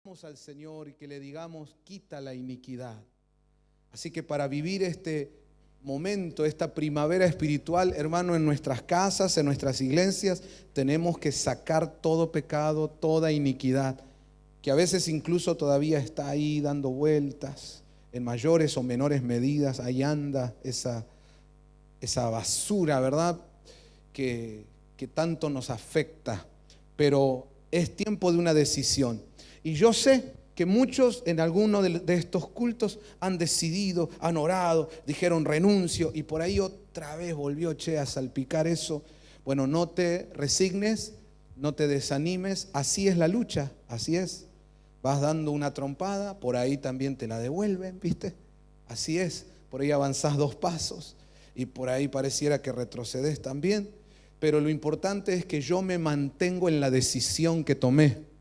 Vamos al Señor y que le digamos, quita la iniquidad. Así que para vivir este momento, esta primavera espiritual, hermano, en nuestras casas, en nuestras iglesias, tenemos que sacar todo pecado, toda iniquidad, que a veces incluso todavía está ahí dando vueltas, en mayores o menores medidas. Ahí anda esa basura, ¿verdad? Que tanto nos afecta, pero es tiempo de una decisión. Y yo sé que muchos en alguno de estos cultos han decidido, han orado, dijeron renuncio, y por ahí otra vez volvió a salpicar eso. Bueno, no te resignes, no te desanimes, así es la lucha, así es. Vas dando una trompada, por ahí también te la devuelven, ¿viste? Así es, por ahí avanzás 2 pasos y por ahí pareciera que retrocedes también, pero lo importante es que yo me mantengo en la decisión que tomé,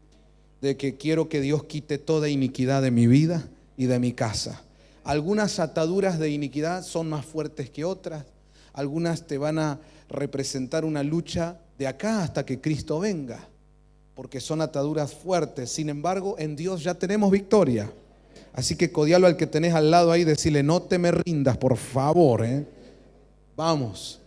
de que quiero que Dios quite toda iniquidad de mi vida y de mi casa. Algunas ataduras de iniquidad son más fuertes que otras, algunas te van a representar una lucha de acá hasta que Cristo venga, porque son ataduras fuertes. Sin embargo, en Dios ya tenemos victoria. Así que codialo al que tenés al lado ahí, decirle, no te me rindas, por favor, Vamos.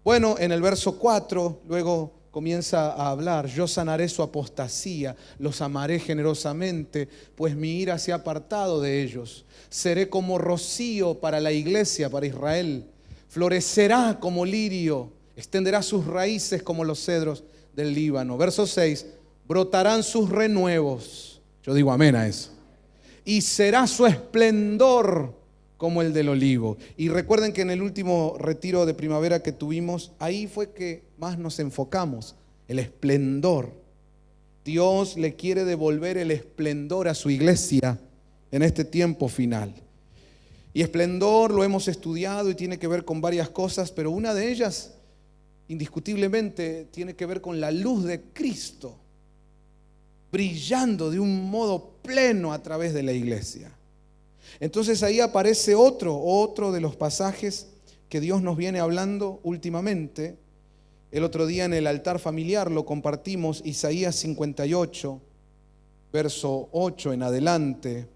Bueno, en el verso 4, luego comienza a hablar, yo sanaré su apostasía, los amaré generosamente, pues mi ira se ha apartado de ellos. Seré como rocío para la iglesia, para Israel. Florecerá como lirio, extenderá sus raíces como los cedros del Líbano. Verso 6, brotarán sus renuevos. Yo digo amén a eso. Y será su esplendor como el del olivo. Y recuerden que en el último retiro de primavera que tuvimos, ahí fue que más nos enfocamos, el esplendor. Dios le quiere devolver el esplendor a su iglesia en este tiempo final. Y esplendor lo hemos estudiado y tiene que ver con varias cosas, pero una de ellas, indiscutiblemente, tiene que ver con la luz de Cristo, brillando de un modo pleno a través de la iglesia. Entonces ahí aparece otro de los pasajes que Dios nos viene hablando últimamente. El otro día en el altar familiar lo compartimos, Isaías 58, verso 8 en adelante.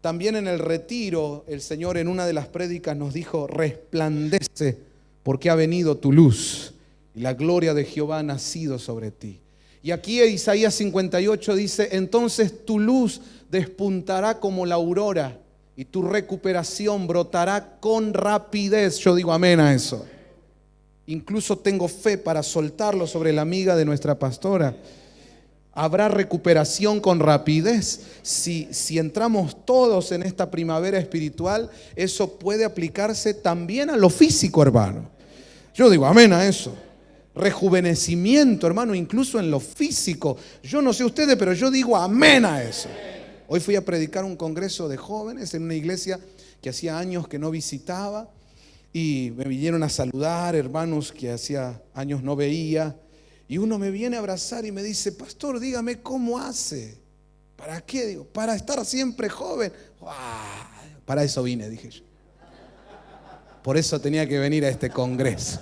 También en el retiro el Señor en una de las prédicas nos dijo, resplandece porque ha venido tu luz y la gloria de Jehová ha nacido sobre ti. Y aquí en Isaías 58 dice, entonces tu luz despuntará como la aurora y tu recuperación brotará con rapidez. Yo digo amén a eso. Incluso tengo fe para soltarlo sobre la amiga de nuestra pastora. Habrá recuperación con rapidez. Si entramos todos en esta primavera espiritual, eso puede aplicarse también a lo físico, hermano. Yo digo amén a eso. Rejuvenecimiento, hermano, incluso en lo físico. Yo no sé ustedes, pero yo digo amén a eso. Hoy fui a predicar un congreso de jóvenes en una iglesia que hacía años que no visitaba y me vinieron a saludar hermanos que hacía años no veía, y uno me viene a abrazar y me dice, pastor, dígame cómo hace. ¿Para qué? Digo, para estar siempre joven. Para eso vine, dije yo. Por eso tenía que venir a este congreso.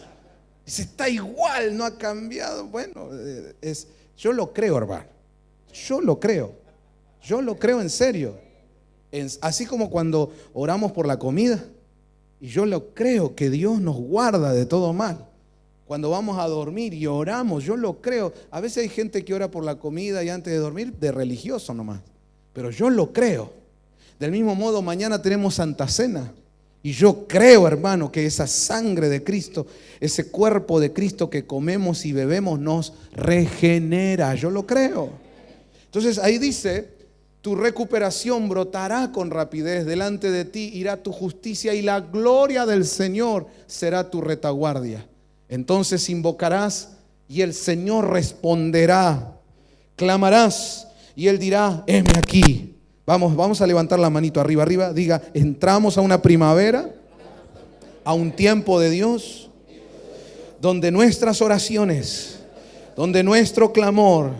Dice, está igual, no ha cambiado. Bueno, yo lo creo, hermano. Yo lo creo en serio. Así como cuando oramos por la comida, y yo lo creo que Dios nos guarda de todo mal. Cuando vamos a dormir y oramos, yo lo creo. A veces hay gente que ora por la comida y antes de dormir, de religioso nomás. Pero yo lo creo. Del mismo modo, mañana tenemos Santa Cena. Y yo creo, hermano, que esa sangre de Cristo, ese cuerpo de Cristo que comemos y bebemos nos regenera. Yo lo creo. Entonces ahí dice, tu recuperación brotará con rapidez, delante de ti irá tu justicia y la gloria del Señor será tu retaguardia. Entonces invocarás y el Señor responderá. Clamarás y Él dirá, heme aquí. Vamos a levantar la manito arriba, diga, entramos a una primavera, a un tiempo de Dios, donde nuestras oraciones, donde nuestro clamor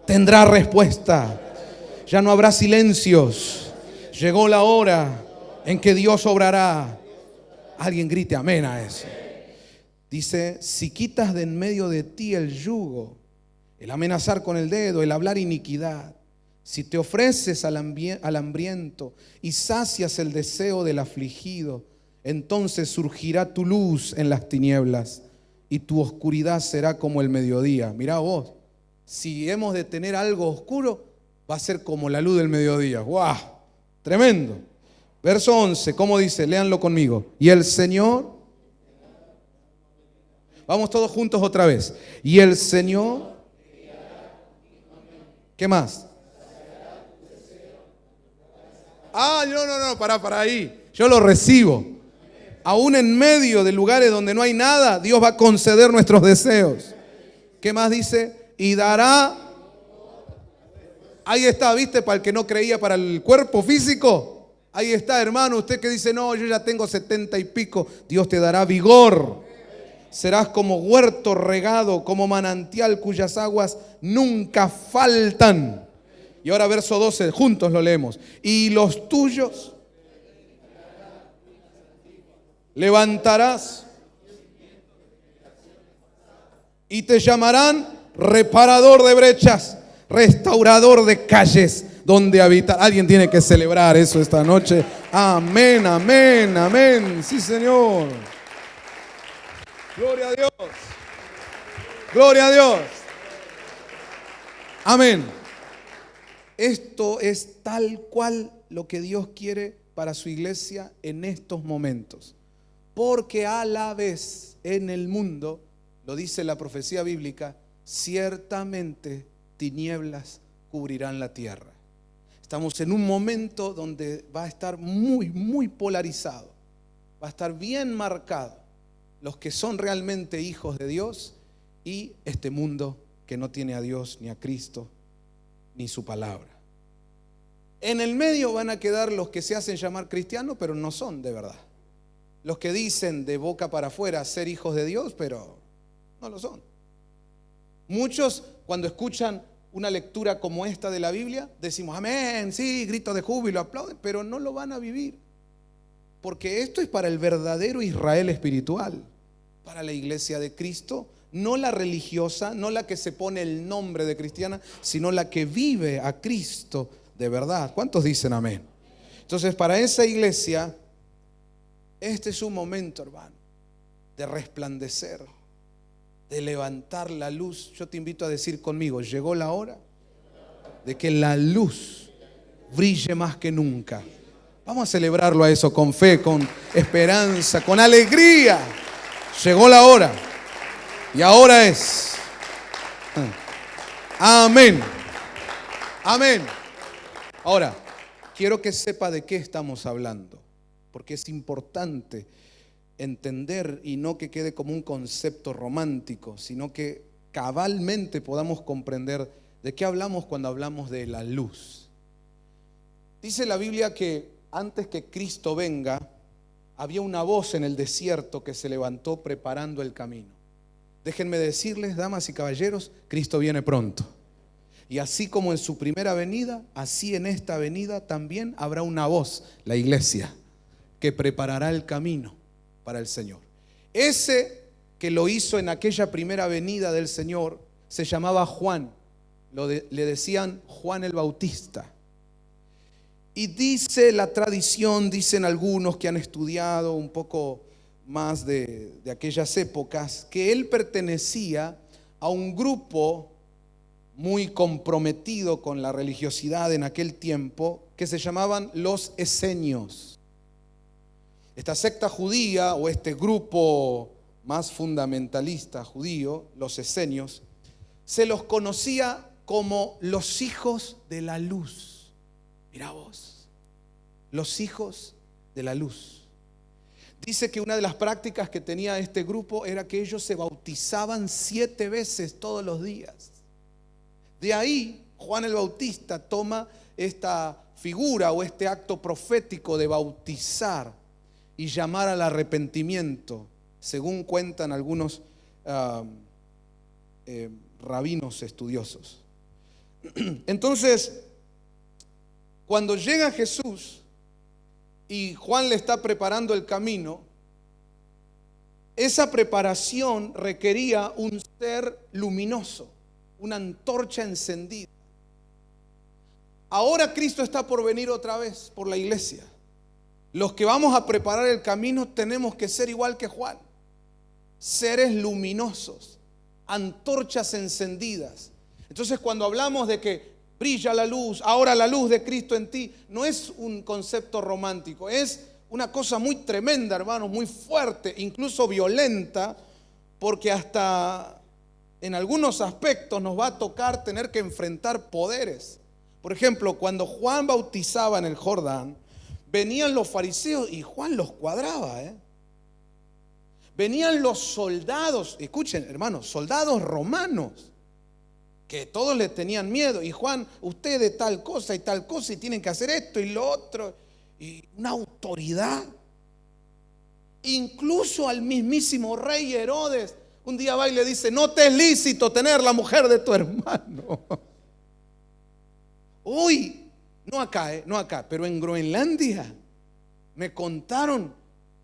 tendrá respuesta. Ya no habrá silencios. Llegó la hora en que Dios obrará. Alguien grite amén a eso. Dice, si quitas de en medio de ti el yugo, el amenazar con el dedo, el hablar iniquidad, Si te ofreces al hambriento y sacias el deseo del afligido, entonces surgirá tu luz en las tinieblas y tu oscuridad será como el mediodía. Mirá vos, si hemos de tener algo oscuro, va a ser como la luz del mediodía. ¡Guau! Tremendo. Verso 11, ¿cómo dice? Léanlo conmigo. Y el Señor, vamos todos juntos otra vez. Y el Señor, ¿qué más? No, para ahí. Yo lo recibo. Aún en medio de lugares donde no hay nada, Dios va a conceder nuestros deseos. ¿Qué más dice? Y dará. Ahí está, ¿viste? Para el que no creía, para el cuerpo físico. Ahí está, hermano. Usted que dice, no, yo ya tengo 70 y pico. Dios te dará vigor. Serás como huerto regado, como manantial cuyas aguas nunca faltan. Y ahora verso 12, juntos lo leemos. Y los tuyos levantarás y te llamarán reparador de brechas, restaurador de calles donde habitar. Alguien tiene que celebrar eso esta noche. Amén, amén, amén. Sí, Señor. Gloria a Dios. Gloria a Dios. Amén. Esto es tal cual lo que Dios quiere para su iglesia en estos momentos. Porque a la vez en el mundo, lo dice la profecía bíblica, ciertamente tinieblas cubrirán la tierra. Estamos en un momento donde va a estar muy polarizado. Va a estar bien marcado los que son realmente hijos de Dios y este mundo que no tiene a Dios ni a Cristo ni su palabra. En el medio van a quedar los que se hacen llamar cristianos, pero no son de verdad. Los que dicen de boca para afuera ser hijos de Dios, pero no lo son. Muchos, cuando escuchan una lectura como esta de la Biblia, decimos amén, sí, grito de júbilo, aplauden, pero no lo van a vivir. Porque esto es para el verdadero Israel espiritual, para la iglesia de Cristo, no la religiosa, no la que se pone el nombre de cristiana, sino la que vive a Cristo de verdad. ¿Cuántos dicen amén? Entonces, para esa iglesia, este es un momento, hermano, de resplandecer, de levantar la luz. Yo te invito a decir conmigo, llegó la hora de que la luz brille más que nunca. Vamos a celebrarlo a eso con fe, con esperanza, con alegría. Llegó la hora y ahora es. Amén. Amén. Ahora, quiero que sepa de qué estamos hablando, porque es importante entender y no que quede como un concepto romántico, sino que cabalmente podamos comprender de qué hablamos cuando hablamos de la luz. Dice la Biblia que antes que Cristo venga, había una voz en el desierto que se levantó preparando el camino. Déjenme decirles, damas y caballeros, Cristo viene pronto. Y así como en su primera venida, así en esta venida también habrá una voz, la iglesia, que preparará el camino para el Señor. Ese que lo hizo en aquella primera venida del Señor se llamaba Juan. Le decían Juan el Bautista. Y dice la tradición, dicen algunos que han estudiado un poco más de aquellas épocas, que él pertenecía a un grupo muy comprometido con la religiosidad en aquel tiempo, que se llamaban los esenios. Esta secta judía o este grupo más fundamentalista judío, los esenios, se los conocía como los hijos de la luz. Mirá vos, los hijos de la luz. Dice que una de las prácticas que tenía este grupo era que ellos se bautizaban 7 veces todos los días. De ahí Juan el Bautista toma esta figura o este acto profético de bautizar y llamar al arrepentimiento, según cuentan algunos rabinos estudiosos. Entonces, cuando llega Jesús y Juan le está preparando el camino, esa preparación requería un ser luminoso, una antorcha encendida. Ahora Cristo está por venir otra vez por la iglesia. Los que vamos a preparar el camino tenemos que ser igual que Juan. Seres luminosos, antorchas encendidas. Entonces, cuando hablamos de que brilla la luz, ahora la luz de Cristo en ti, no es un concepto romántico, es una cosa muy tremenda, hermanos, muy fuerte, incluso violenta, porque hasta en algunos aspectos nos va a tocar tener que enfrentar poderes. Por ejemplo, cuando Juan bautizaba en el Jordán, venían los fariseos y Juan los cuadraba, Venían los soldados, escuchen, hermanos, soldados romanos, que todos le tenían miedo. Y Juan, usted de tal cosa y tal cosa, y tienen que hacer esto y lo otro. Y una autoridad. Incluso al mismísimo rey Herodes, un día va y le dice: no te es lícito tener la mujer de tu hermano. Hoy, no acá, pero en Groenlandia me contaron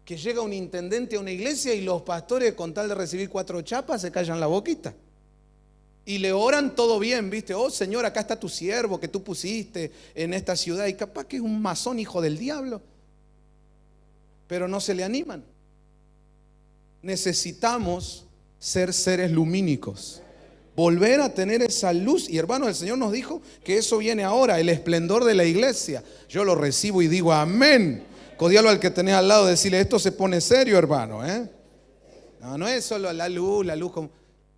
que llega un intendente a una iglesia y los pastores, con tal de recibir 4 chapas, se callan la boquita y le oran todo bien, ¿viste? Oh Señor, acá está tu siervo que tú pusiste en esta ciudad, y capaz que es un masón hijo del diablo, pero no se le animan. Necesitamos ser seres lumínicos, volver a tener esa luz. Y hermanos, el Señor nos dijo que eso viene ahora, el esplendor de la iglesia. Yo lo recibo y digo amén. Codialo al que tenés al lado, decirle: esto se pone serio, hermano, No es solo la luz como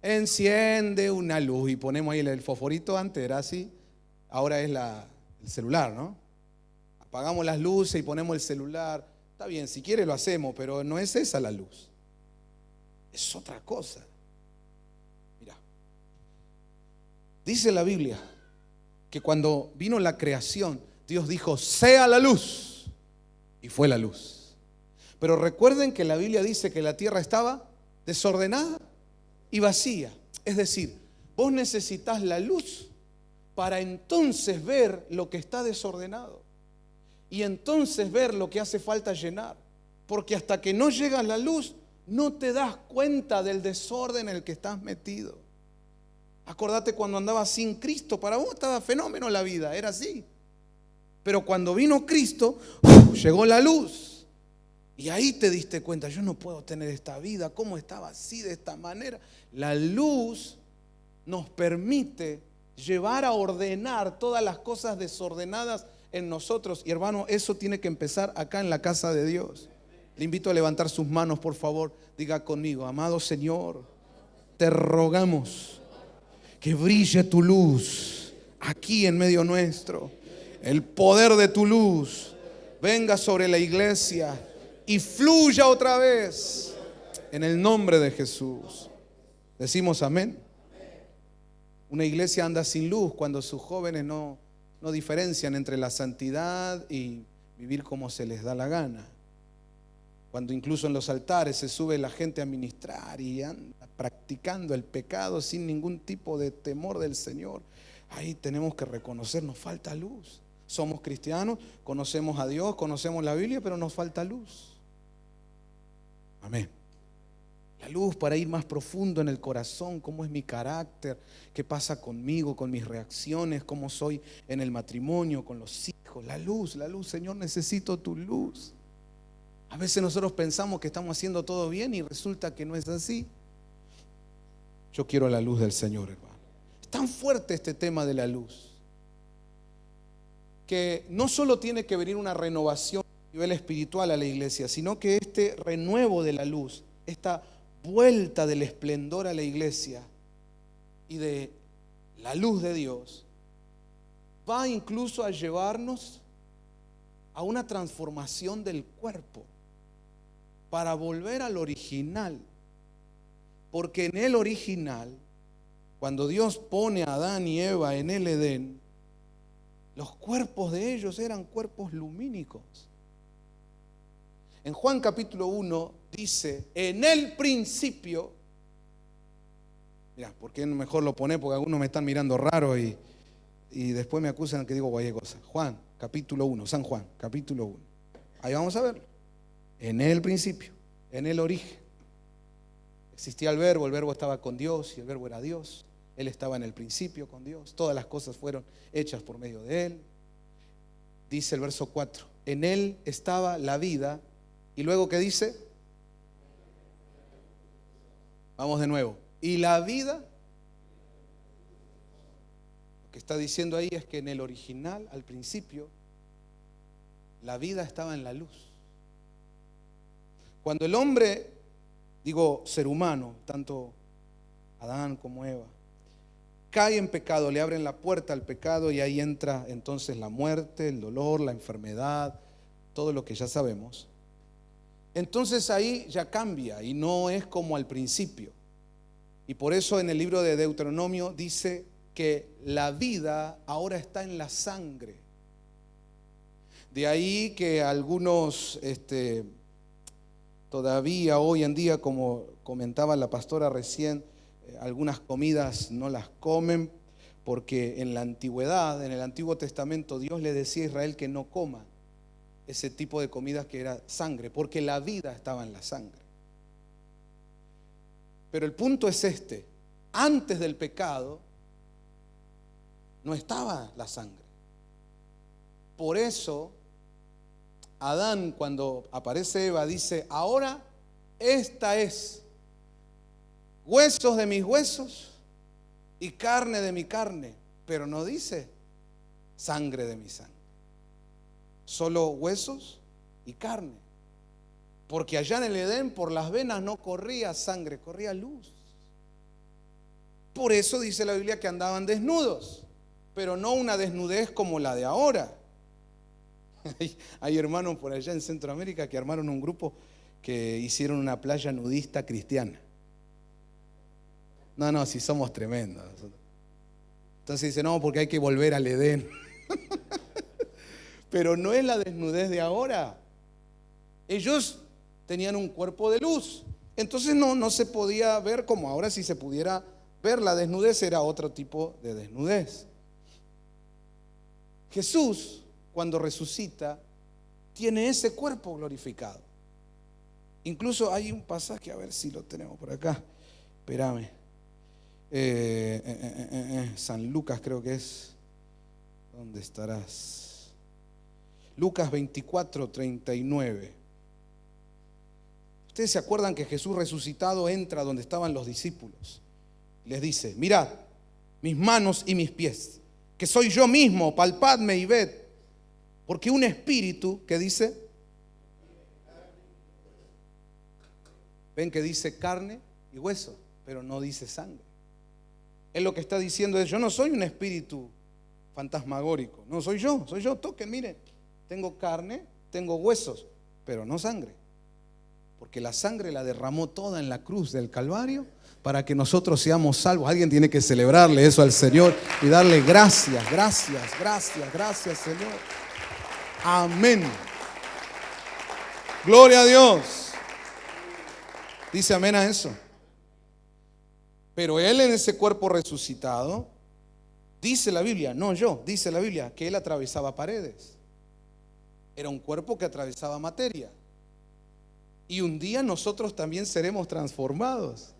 enciende una luz y ponemos ahí el fosforito. Antes era así, ahora es el celular, ¿no? Apagamos las luces y ponemos el celular. Está bien, si quiere lo hacemos, pero no es esa la luz, es otra cosa. Mira, dice la Biblia que cuando vino la creación, Dios dijo: sea la luz. Y fue la luz. Pero recuerden que la Biblia dice que la tierra estaba desordenada y vacía. Es decir, vos necesitas la luz para entonces ver lo que está desordenado y entonces ver lo que hace falta llenar. Porque hasta que no llega la luz, no te das cuenta del desorden en el que estás metido. Acordate cuando andabas sin Cristo, para vos estaba fenómeno la vida, era así. Pero cuando vino Cristo, llegó la luz. Y ahí te diste cuenta: yo no puedo tener esta vida, ¿cómo estaba así de esta manera? La luz nos permite llevar a ordenar todas las cosas desordenadas en nosotros. Y hermano, eso tiene que empezar acá en la casa de Dios. Le invito a levantar sus manos, por favor. Diga conmigo: amado Señor, te rogamos que brille tu luz aquí en medio nuestro. El poder de tu luz venga sobre la iglesia y fluya otra vez en el nombre de Jesús. Decimos amén. Una iglesia anda sin luz cuando sus jóvenes no diferencian entre la santidad y vivir como se les da la gana. Cuando incluso en los altares se sube la gente a ministrar y anda practicando el pecado sin ningún tipo de temor del Señor. Ahí tenemos que reconocer: nos falta luz. Somos cristianos, conocemos a Dios, conocemos la Biblia, pero nos falta luz. Amén. La luz para ir más profundo en el corazón: cómo es mi carácter, qué pasa conmigo, con mis reacciones, cómo soy en el matrimonio, con los hijos. La luz, Señor, necesito tu luz. A veces nosotros pensamos que estamos haciendo todo bien y resulta que no es así. Yo quiero la luz del Señor, hermano. Es tan fuerte este tema de la luz que no solo tiene que venir una renovación a nivel espiritual a la iglesia, sino que este renuevo de la luz, esta vuelta del esplendor a la iglesia y de la luz de Dios, va incluso a llevarnos a una transformación del cuerpo para volver al original. Porque en el original, cuando Dios pone a Adán y Eva en el Edén, los cuerpos de ellos eran cuerpos lumínicos. En Juan capítulo 1 dice: en el principio. Mira, ¿por qué mejor lo pone? Porque algunos me están mirando raro y después me acusan que digo cualquier cosa. Juan capítulo 1, San Juan capítulo 1. Ahí vamos a verlo. En el principio, en el origen, existía el verbo estaba con Dios y el verbo era Dios. Él estaba en el principio con Dios. Todas las cosas fueron hechas por medio de Él. dice el verso 4, en él estaba la vida, y luego ¿qué dice? Vamos de nuevo. Y la vida, lo que está diciendo ahí es que en el original, al principio, la vida estaba en la luz. Cuando el hombre, digo ser humano, tanto Adán como Eva, cae en pecado, le abren la puerta al pecado y ahí entra entonces la muerte, el dolor, la enfermedad, todo lo que ya sabemos. Entonces ahí ya cambia y no es como al principio. Y por eso en el libro de Deuteronomio dice que la vida ahora está en la sangre. De ahí que algunos todavía hoy en día, como comentaba la pastora recién, algunas comidas no las comen porque en la antigüedad, en el Antiguo Testamento, Dios le decía a Israel que no coma ese tipo de comidas que era sangre, porque la vida estaba en la sangre. Pero el punto es este: antes del pecado no estaba la sangre. Por eso Adán, cuando aparece Eva, dice: ahora esta es huesos de mis huesos y carne de mi carne, pero no dice sangre de mi sangre, solo huesos y carne, porque allá en el Edén por las venas no corría sangre, corría luz. Por eso dice la Biblia que andaban desnudos, pero no una desnudez como la de ahora. Hay hermanos por allá en Centroamérica que armaron un grupo que hicieron una playa nudista cristiana. No, si somos tremendos. Entonces dice, no, porque hay que volver al Edén. Pero no es la desnudez de ahora. Ellos tenían un cuerpo de luz. Entonces no se podía ver como ahora. Si se pudiera ver la desnudez, era otro tipo de desnudez. Jesús, cuando resucita, tiene ese cuerpo glorificado. Incluso hay un pasaje, a ver si lo tenemos por acá. Espérame. San Lucas creo que es. ¿Dónde estarás? Lucas 24:39. Ustedes se acuerdan que Jesús resucitado entra donde estaban los discípulos. Les dice: mirad mis manos y mis pies, que soy yo mismo, palpadme y ved. Porque un espíritu, que dice, ven que dice carne y hueso, pero no dice sangre. Él lo que está diciendo es: yo no soy un espíritu fantasmagórico, no soy yo, toquen, miren, tengo carne, tengo huesos, pero no sangre. Porque la sangre la derramó toda en la cruz del Calvario para que nosotros seamos salvos. Alguien tiene que celebrarle eso al Señor y darle gracias, Señor. Amén. Gloria a Dios. Dice amén a eso. Pero Él en ese cuerpo resucitado, dice la Biblia, no yo, dice la Biblia que Él atravesaba paredes. Era un cuerpo que atravesaba materia. Y un día nosotros también seremos transformados.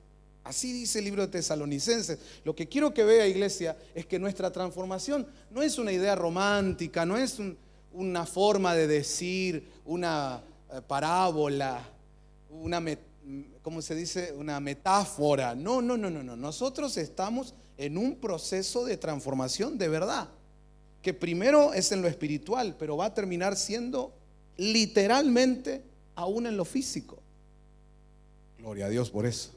Así dice el libro de Tesalonicenses. Lo que quiero que vea, iglesia, es que nuestra transformación no es una idea romántica, no es una forma de decir, una parábola, ¿cómo se dice? Una metáfora. No. Nosotros estamos en un proceso de transformación de verdad, que primero es en lo espiritual, pero va a terminar siendo literalmente aún en lo físico. Gloria a Dios por eso.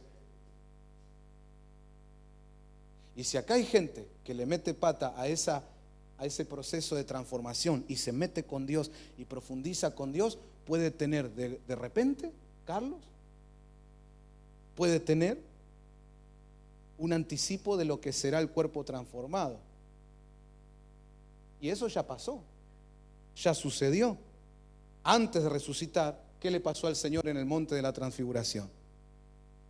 Y si acá hay gente que le mete pata a ese proceso de transformación y se mete con Dios y profundiza con Dios, puede tener de repente, Carlos, puede tener un anticipo de lo que será el cuerpo transformado. Y eso ya pasó, ya sucedió. Antes de resucitar, ¿qué le pasó al Señor en el monte de la transfiguración?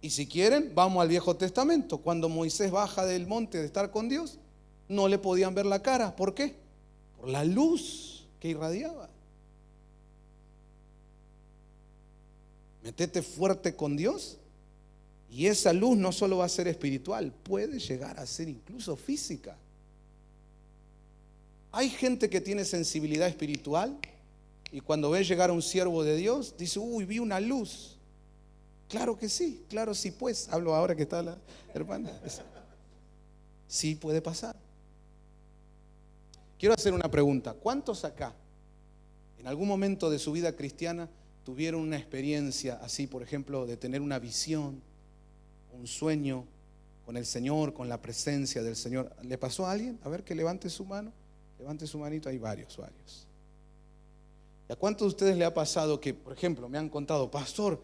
Y si quieren, vamos al Viejo Testamento. Cuando Moisés baja del monte de estar con Dios, no le podían ver la cara. ¿Por qué? Por la luz que irradiaba. Métete fuerte con Dios y esa luz no solo va a ser espiritual, puede llegar a ser incluso física. Hay gente que tiene sensibilidad espiritual y cuando ve llegar a un siervo de Dios, dice, uy, vi una luz. Claro que sí, claro sí, pues. Hablo ahora que está la hermana. Sí puede pasar. Quiero hacer una pregunta. ¿Cuántos acá, en algún momento de su vida cristiana, tuvieron una experiencia así, por ejemplo, de tener una visión, un sueño con el Señor, con la presencia del Señor? ¿Le pasó a alguien? A ver, que levante su mano. Levante su manito. Hay varios. ¿Y a cuántos de ustedes le ha pasado que, por ejemplo, me han contado, pastor,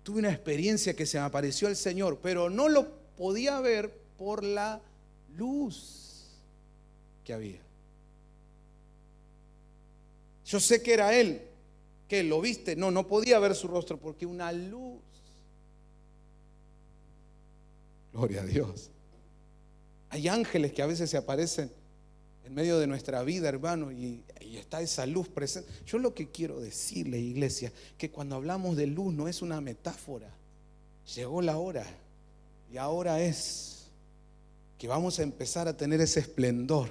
tuve una experiencia que se me apareció el Señor, pero no lo podía ver por la luz que había? Yo sé que era Él. ¿Qué? ¿Lo viste? No podía ver su rostro porque una luz. Gloria a Dios. Hay ángeles que a veces se aparecen en medio de nuestra vida, hermano, y está esa luz presente. Yo lo que quiero decirle, iglesia, que cuando hablamos de luz no es una metáfora. Llegó la hora, y ahora es que vamos a empezar a tener ese esplendor,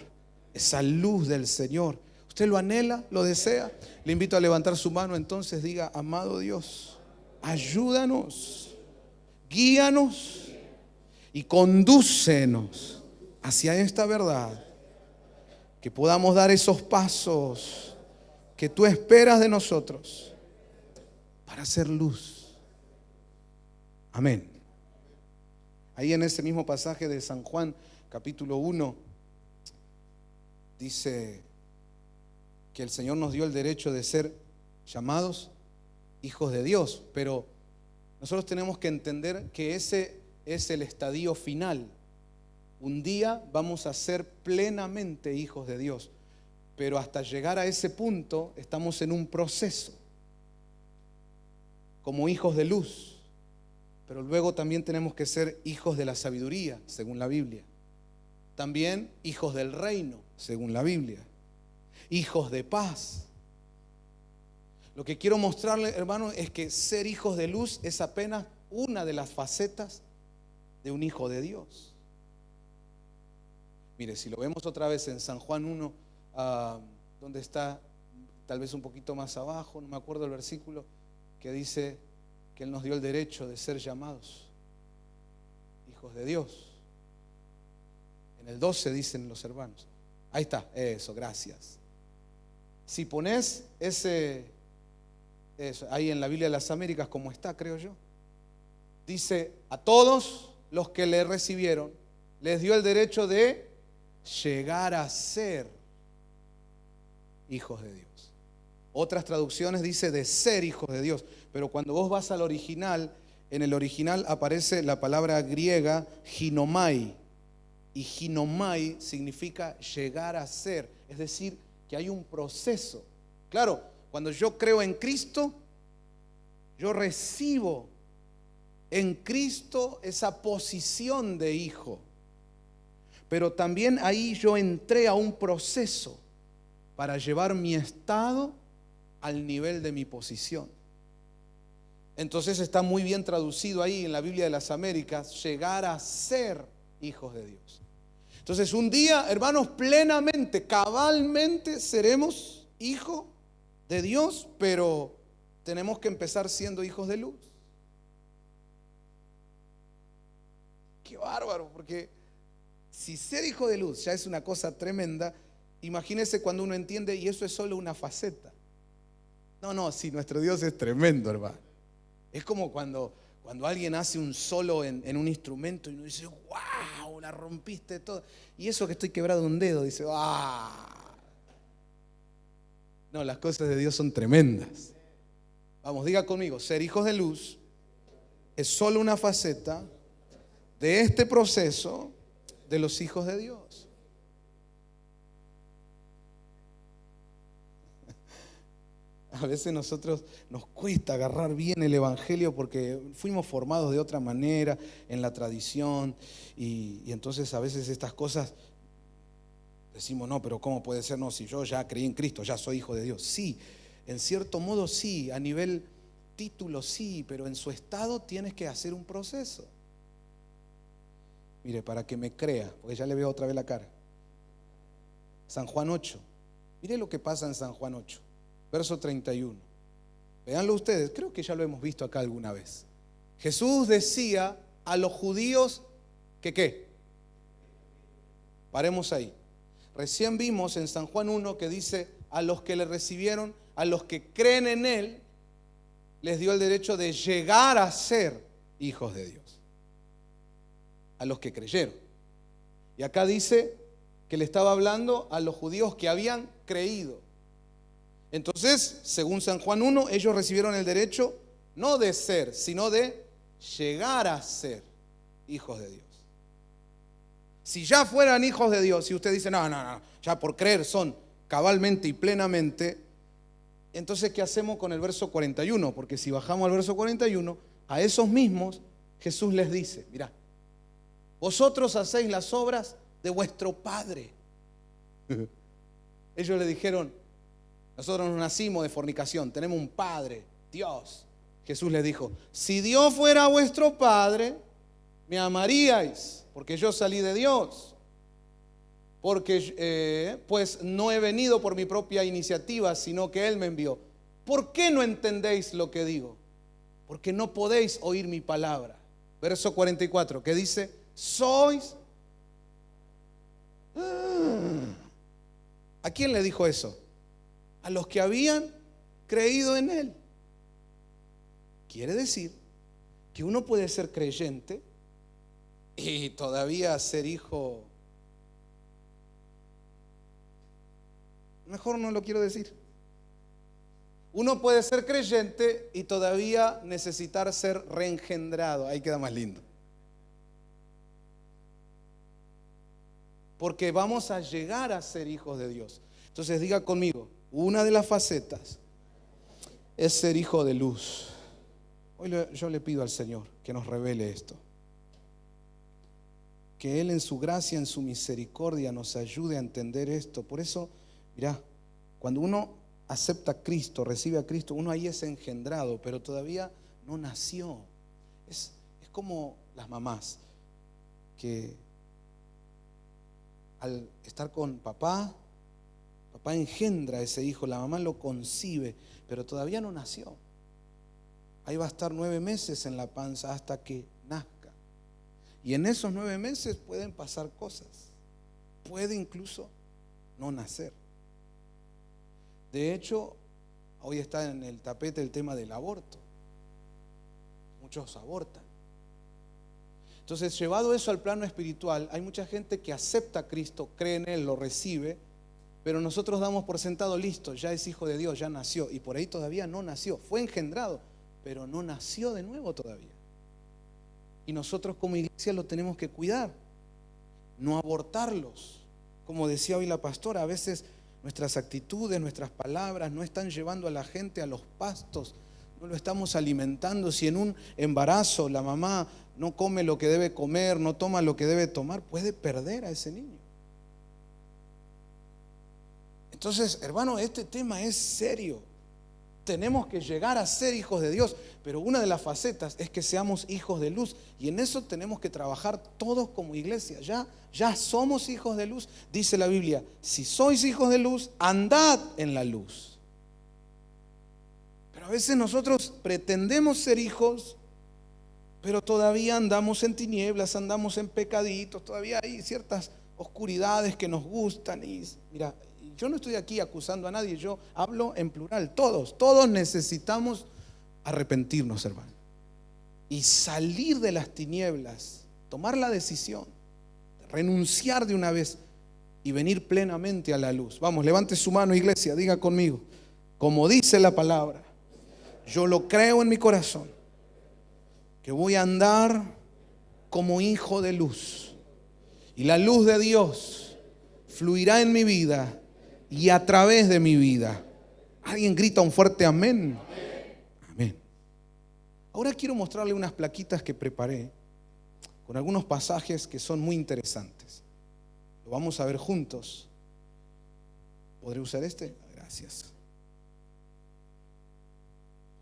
esa luz del Señor. ¿Usted lo anhela? ¿Lo desea? Le invito a levantar su mano, entonces diga, amado Dios, ayúdanos, guíanos y condúcenos hacia esta verdad, que podamos dar esos pasos que tú esperas de nosotros para hacer luz. Amén. Ahí en ese mismo pasaje de San Juan, capítulo 1, dice que el Señor nos dio el derecho de ser llamados hijos de Dios, pero nosotros tenemos que entender que ese es el estadio final. Un día vamos a ser plenamente hijos de Dios, pero hasta llegar a ese punto estamos en un proceso como hijos de luz, pero luego también tenemos que ser hijos de la sabiduría, según la Biblia. También hijos del reino, según la Biblia. Hijos de paz. Lo que quiero mostrarle, hermano, es que ser hijos de luz es apenas una de las facetas de un hijo de Dios. Mire, si lo vemos otra vez en San Juan 1, donde está tal vez un poquito más abajo, no me acuerdo el versículo, que dice que Él nos dio el derecho de ser llamados hijos de Dios. En el 12 dicen los hermanos. Ahí está, eso, gracias. Si pones eso ahí en la Biblia de las Américas, como está, creo yo, dice, a todos los que le recibieron les dio el derecho de llegar a ser hijos de Dios. Otras traducciones dice de ser hijos de Dios, pero cuando vos vas al original, en el original aparece la palabra griega ginomai, y ginomai significa llegar a ser, es decir, que hay un proceso. Claro, cuando yo creo en Cristo, yo recibo en Cristo esa posición de hijo, pero también ahí yo entré a un proceso para llevar mi estado al nivel de mi posición. Entonces está muy bien traducido ahí en la Biblia de las Américas, llegar a ser hijos de Dios. Entonces un día, hermanos, plenamente, cabalmente seremos hijos de Dios, pero tenemos que empezar siendo hijos de luz. Qué bárbaro, porque si ser hijo de luz ya es una cosa tremenda, imagínese cuando uno entiende, y eso es solo una faceta. No, si nuestro Dios es tremendo, hermano. Es como cuando alguien hace un solo en un instrumento y uno dice, wow, la rompiste todo. Y eso que estoy quebrado de un dedo, dice, no, las cosas de Dios son tremendas. Vamos, diga conmigo, ser hijos de luz es solo una faceta de este proceso de los hijos de Dios. A veces nosotros nos cuesta agarrar bien el evangelio porque fuimos formados de otra manera en la tradición y entonces a veces estas cosas decimos, no, pero ¿cómo puede ser? No, si yo ya creí en Cristo, ya soy hijo de Dios. Sí, en cierto modo sí, a nivel título sí, pero en su estado tienes que hacer un proceso. Mire, para que me crea, porque ya le veo otra vez la cara. San Juan 8. Mire lo que pasa en San Juan 8, verso 31. Véanlo ustedes, creo que ya lo hemos visto acá alguna vez. Jesús decía a los judíos que ¿qué? Paremos ahí. Recién vimos en San Juan 1 que dice a los que le recibieron, a los que creen en Él, les dio el derecho de llegar a ser hijos de Dios. A los que creyeron. Y acá dice que le estaba hablando a los judíos que habían creído. Entonces, según San Juan 1, ellos recibieron el derecho no de ser, sino de llegar a ser hijos de Dios. Si ya fueran hijos de Dios, si usted dice, no, ya por creer son cabalmente y plenamente, entonces, ¿qué hacemos con el verso 41? Porque si bajamos al verso 41, a esos mismos Jesús les dice, mirá, vosotros hacéis las obras de vuestro Padre. Ellos le dijeron, nosotros no nacimos de fornicación, tenemos un Padre, Dios. Jesús les dijo, si Dios fuera vuestro Padre, me amaríais, porque yo salí de Dios. Porque pues no he venido por mi propia iniciativa, sino que Él me envió. ¿Por qué no entendéis lo que digo? Porque no podéis oír mi palabra. Verso 44, que dice, sois... ¿A quién le dijo eso? A los que habían creído en Él. Quiere decir que uno puede ser creyente y todavía ser hijo. Mejor no lo quiero decir. Uno puede ser creyente y todavía necesitar ser reengendrado. Ahí queda más lindo. Porque vamos a llegar a ser hijos de Dios. Entonces diga conmigo, una de las facetas es ser hijo de luz. Hoy yo le pido al Señor que nos revele esto. Que Él en su gracia, en su misericordia nos ayude a entender esto. Por eso, mirá, cuando uno acepta a Cristo, recibe a Cristo, uno ahí es engendrado, pero todavía no nació. Es como las mamás que al estar con papá engendra a ese hijo, la mamá lo concibe, pero todavía no nació. Ahí va a estar 9 meses en la panza hasta que nazca. Y en esos 9 meses pueden pasar cosas. Puede incluso no nacer. De hecho, hoy está en el tapete el tema del aborto. Muchos abortan. Entonces, llevado eso al plano espiritual, hay mucha gente que acepta a Cristo, cree en Él, lo recibe, pero nosotros damos por sentado, listo, ya es hijo de Dios, ya nació, y por ahí todavía no nació, fue engendrado, pero no nació de nuevo todavía. Y nosotros como iglesia lo tenemos que cuidar, no abortarlos. Como decía hoy la pastora, a veces nuestras actitudes, nuestras palabras no están llevando a la gente a los pastos, no lo estamos alimentando. Si en un embarazo la mamá no come lo que debe comer, no toma lo que debe tomar, puede perder a ese niño. Entonces, hermano, este tema es serio. Tenemos que llegar a ser hijos de Dios, pero una de las facetas es que seamos hijos de luz, y en eso tenemos que trabajar todos como iglesia. Ya somos hijos de luz. Dice la Biblia, si sois hijos de luz, andad en la luz. Pero a veces nosotros pretendemos ser hijos, pero todavía andamos en tinieblas, andamos en pecaditos, todavía hay ciertas oscuridades que nos gustan. Y mira, yo no estoy aquí acusando a nadie, yo hablo en plural. Todos necesitamos arrepentirnos, hermano, y salir de las tinieblas, tomar la decisión, renunciar de una vez y venir plenamente a la luz. Vamos, levante su mano, iglesia, diga conmigo, como dice la palabra, yo lo creo en mi corazón, que voy a andar como hijo de luz, y la luz de Dios fluirá en mi vida y a través de mi vida. ¿Alguien grita un fuerte amén? Amén. Ahora quiero mostrarle unas plaquitas que preparé con algunos pasajes que son muy interesantes. Lo vamos a ver juntos. ¿Podré usar este? Gracias.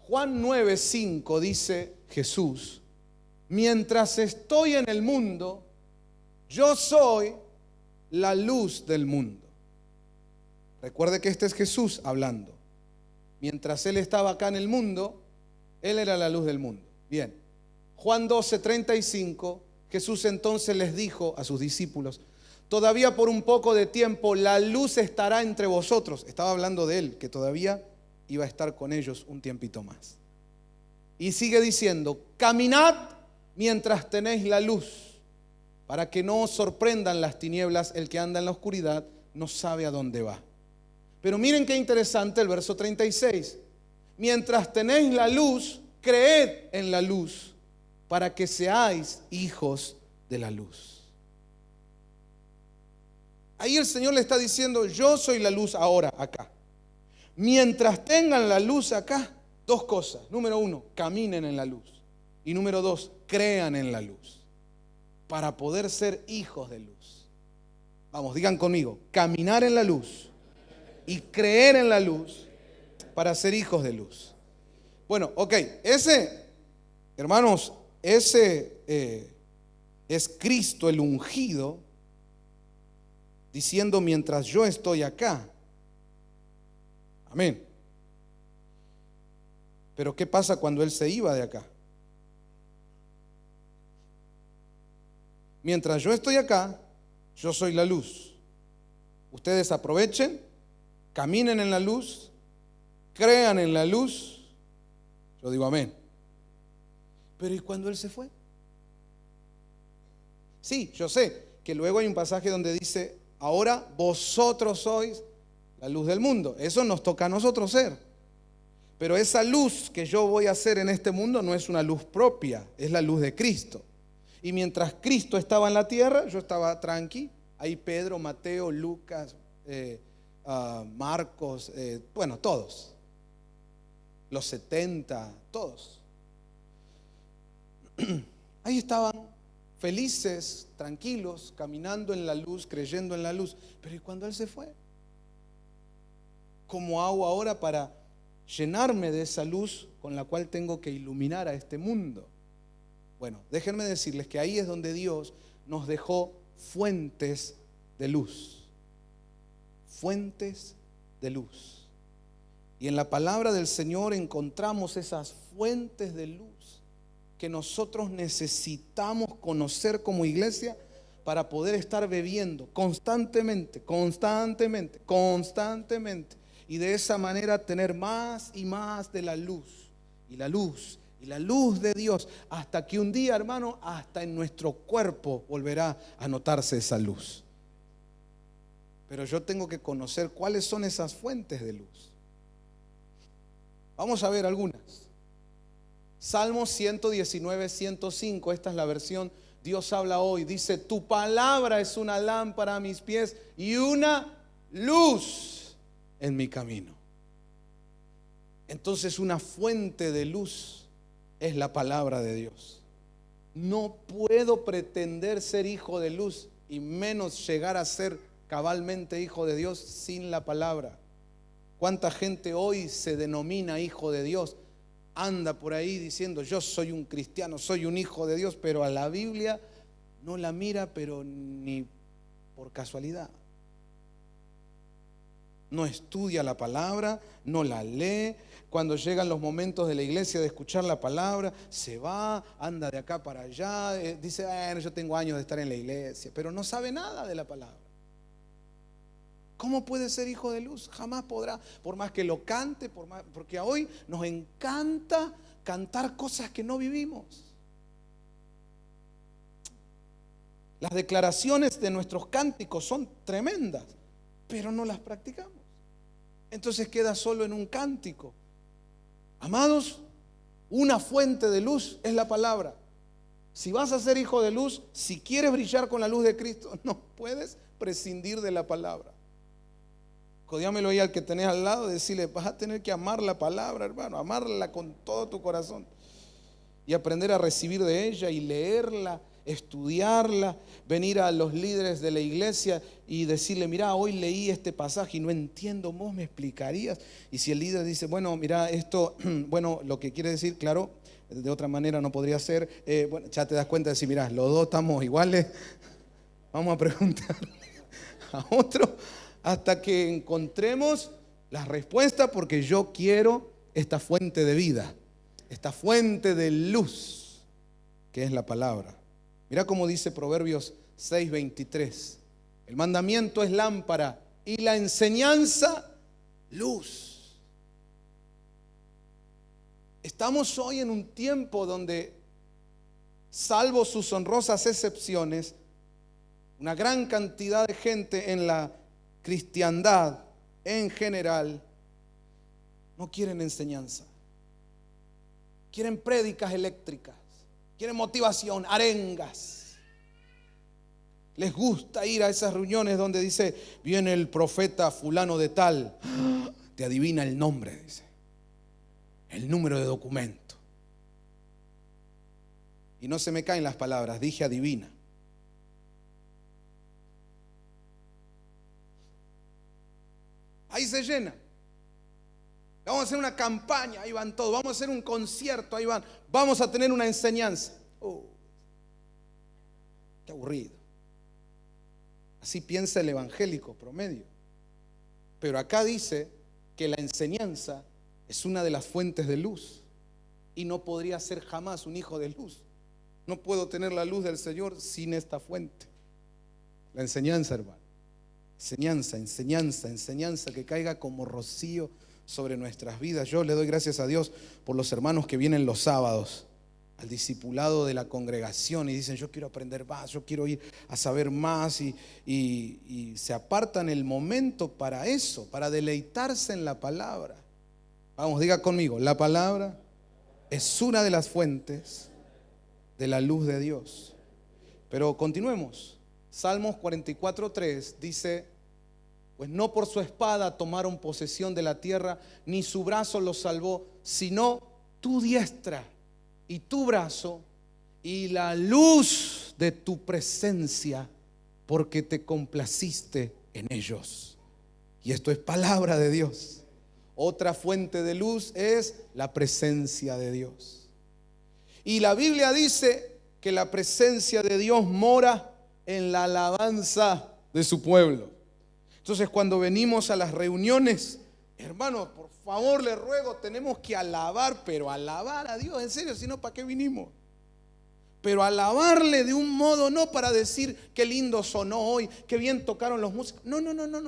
Juan 9:5 dice Jesús: mientras estoy en el mundo, yo soy la luz del mundo. Recuerde que este es Jesús hablando. Mientras Él estaba acá en el mundo, Él era la luz del mundo. Bien. Juan 12:35, Jesús entonces les dijo a sus discípulos: todavía por un poco de tiempo la luz estará entre vosotros. Estaba hablando de Él, que todavía iba a estar con ellos un tiempito más. Y sigue diciendo: caminad mientras tenéis la luz, para que no os sorprendan las tinieblas. El que anda en la oscuridad no sabe a dónde va. Pero miren qué interesante el verso 36. Mientras tenéis la luz, creed en la luz, para que seáis hijos de la luz. Ahí el Señor le está diciendo: yo soy la luz ahora, acá. Mientras tengan la luz acá, dos cosas. Número uno, caminen en la luz. Y número dos, crean en la luz, para poder ser hijos de luz. Vamos, digan conmigo: caminar en la luz y creer en la luz para ser hijos de luz. Bueno, ok, hermanos, ese es Cristo el ungido, diciendo: mientras yo estoy acá. Amén. Pero ¿qué pasa cuando Él se iba de acá? Mientras yo estoy acá, yo soy la luz. Ustedes aprovechen, caminen en la luz, crean en la luz. Yo digo amén. Pero ¿y cuando Él se fue? Sí, yo sé que luego hay un pasaje donde dice: ahora vosotros sois la luz del mundo. Eso nos toca a nosotros ser. Pero esa luz que yo voy a hacer en este mundo no es una luz propia, es la luz de Cristo. Y mientras Cristo estaba en la tierra, yo estaba tranqui. Ahí Pedro, Mateo, Lucas, Marcos, bueno, todos. Los 70, todos. Ahí estaban felices, tranquilos, caminando en la luz, creyendo en la luz. Pero ¿y cuando Él se fue? ¿Cómo hago ahora para llenarme de esa luz con la cual tengo que iluminar a este mundo? Bueno, déjenme decirles que ahí es donde Dios nos dejó fuentes de luz. Fuentes de luz. Y en la palabra del Señor encontramos esas fuentes de luz que nosotros necesitamos conocer como iglesia para poder estar bebiendo constantemente, y de esa manera tener más y más de la luz, y la luz, y la luz de Dios, hasta que un día, hermano, hasta en nuestro cuerpo volverá a notarse esa luz. Pero yo tengo que conocer cuáles son esas fuentes de luz. Vamos a ver algunas. Salmo 119, 105, esta es la versión Dios habla hoy. Dice: tu palabra es una lámpara a mis pies y una luz en mi camino. Entonces, una fuente de luz es la palabra de Dios. No puedo pretender ser hijo de luz y menos llegar a ser cabalmente hijo de Dios sin la palabra. ¿Cuánta gente hoy se denomina hijo de Dios? Anda por ahí diciendo: yo soy un cristiano, soy un hijo de Dios, pero a la Biblia no la mira, pero ni por casualidad. No estudia la palabra, no la lee. Cuando llegan los momentos de la iglesia de escuchar la palabra, se va, anda de acá para allá, dice: bueno, yo tengo años de estar en la iglesia, pero no sabe nada de la palabra. ¿Cómo puede ser hijo de luz? Jamás podrá, por más que lo cante, porque hoy nos encanta cantar cosas que no vivimos. Las declaraciones de nuestros cánticos son tremendas, pero no las practicamos. Entonces queda solo en un cántico. Amados, una fuente de luz es la palabra. Si vas a ser hijo de luz, si quieres brillar con la luz de Cristo, no puedes prescindir de la palabra. Codiámelo ahí al que tenés al lado, decirle: vas a tener que amar la palabra, hermano, amarla con todo tu corazón y aprender a recibir de ella y leerla, estudiarla, venir a los líderes de la iglesia y decirle: mira, hoy leí este pasaje y no entiendo, vos me explicarías. Y si el líder dice: bueno, mira, esto, bueno, lo que quiere decir, claro, de otra manera no podría ser, bueno, ya te das cuenta de decir: mira, los dos estamos iguales, vamos a preguntar a otro. hasta que encontremos la respuesta, porque yo quiero esta fuente de vida, esta fuente de luz, que es la palabra. Mira cómo dice Proverbios 6:23. El mandamiento es lámpara y la enseñanza luz. Estamos hoy en un tiempo donde, salvo sus honrosas excepciones, una gran cantidad de gente en la cristiandad en general no quieren enseñanza. Quieren prédicas eléctricas, quieren motivación, arengas. Les gusta ir a esas reuniones donde dice, viene el profeta fulano de tal, te adivina el nombre, dice, el número de documento. Y no se me caen las palabras, dije adivina. Ahí se llena. Vamos a hacer una campaña, ahí van todos. Vamos a hacer un concierto, ahí van. Vamos a tener una enseñanza. Qué aburrido. Así piensa el evangélico promedio. Pero acá dice que la enseñanza es una de las fuentes de luz. Y no podría ser jamás un hijo de luz. No puedo tener la luz del Señor sin esta fuente. La enseñanza, hermano. Enseñanza, enseñanza, enseñanza que caiga como rocío sobre nuestras vidas. Yo le doy gracias a Dios por los hermanos que vienen los sábados al discipulado de la congregación y dicen, yo quiero aprender más, yo quiero ir a saber más, y se apartan el momento para eso, para deleitarse en la palabra. Vamos, diga conmigo, la palabra es una de las fuentes de la luz de Dios. Pero continuemos. Salmos 44:3 dice, pues no por su espada tomaron posesión de la tierra, ni su brazo los salvó, sino tu diestra y tu brazo y la luz de tu presencia, porque te complaciste en ellos. Y esto es palabra de Dios. Otra fuente de luz es la presencia de Dios. Y la Biblia dice que la presencia de Dios mora en la alabanza de su pueblo. Entonces, cuando venimos a las reuniones, hermanos, por favor les ruego, tenemos que alabar, pero alabar a Dios, en serio, si no, ¿para qué vinimos? Pero alabarle de un modo, no para decir qué lindo sonó hoy, qué bien tocaron los músicos. No,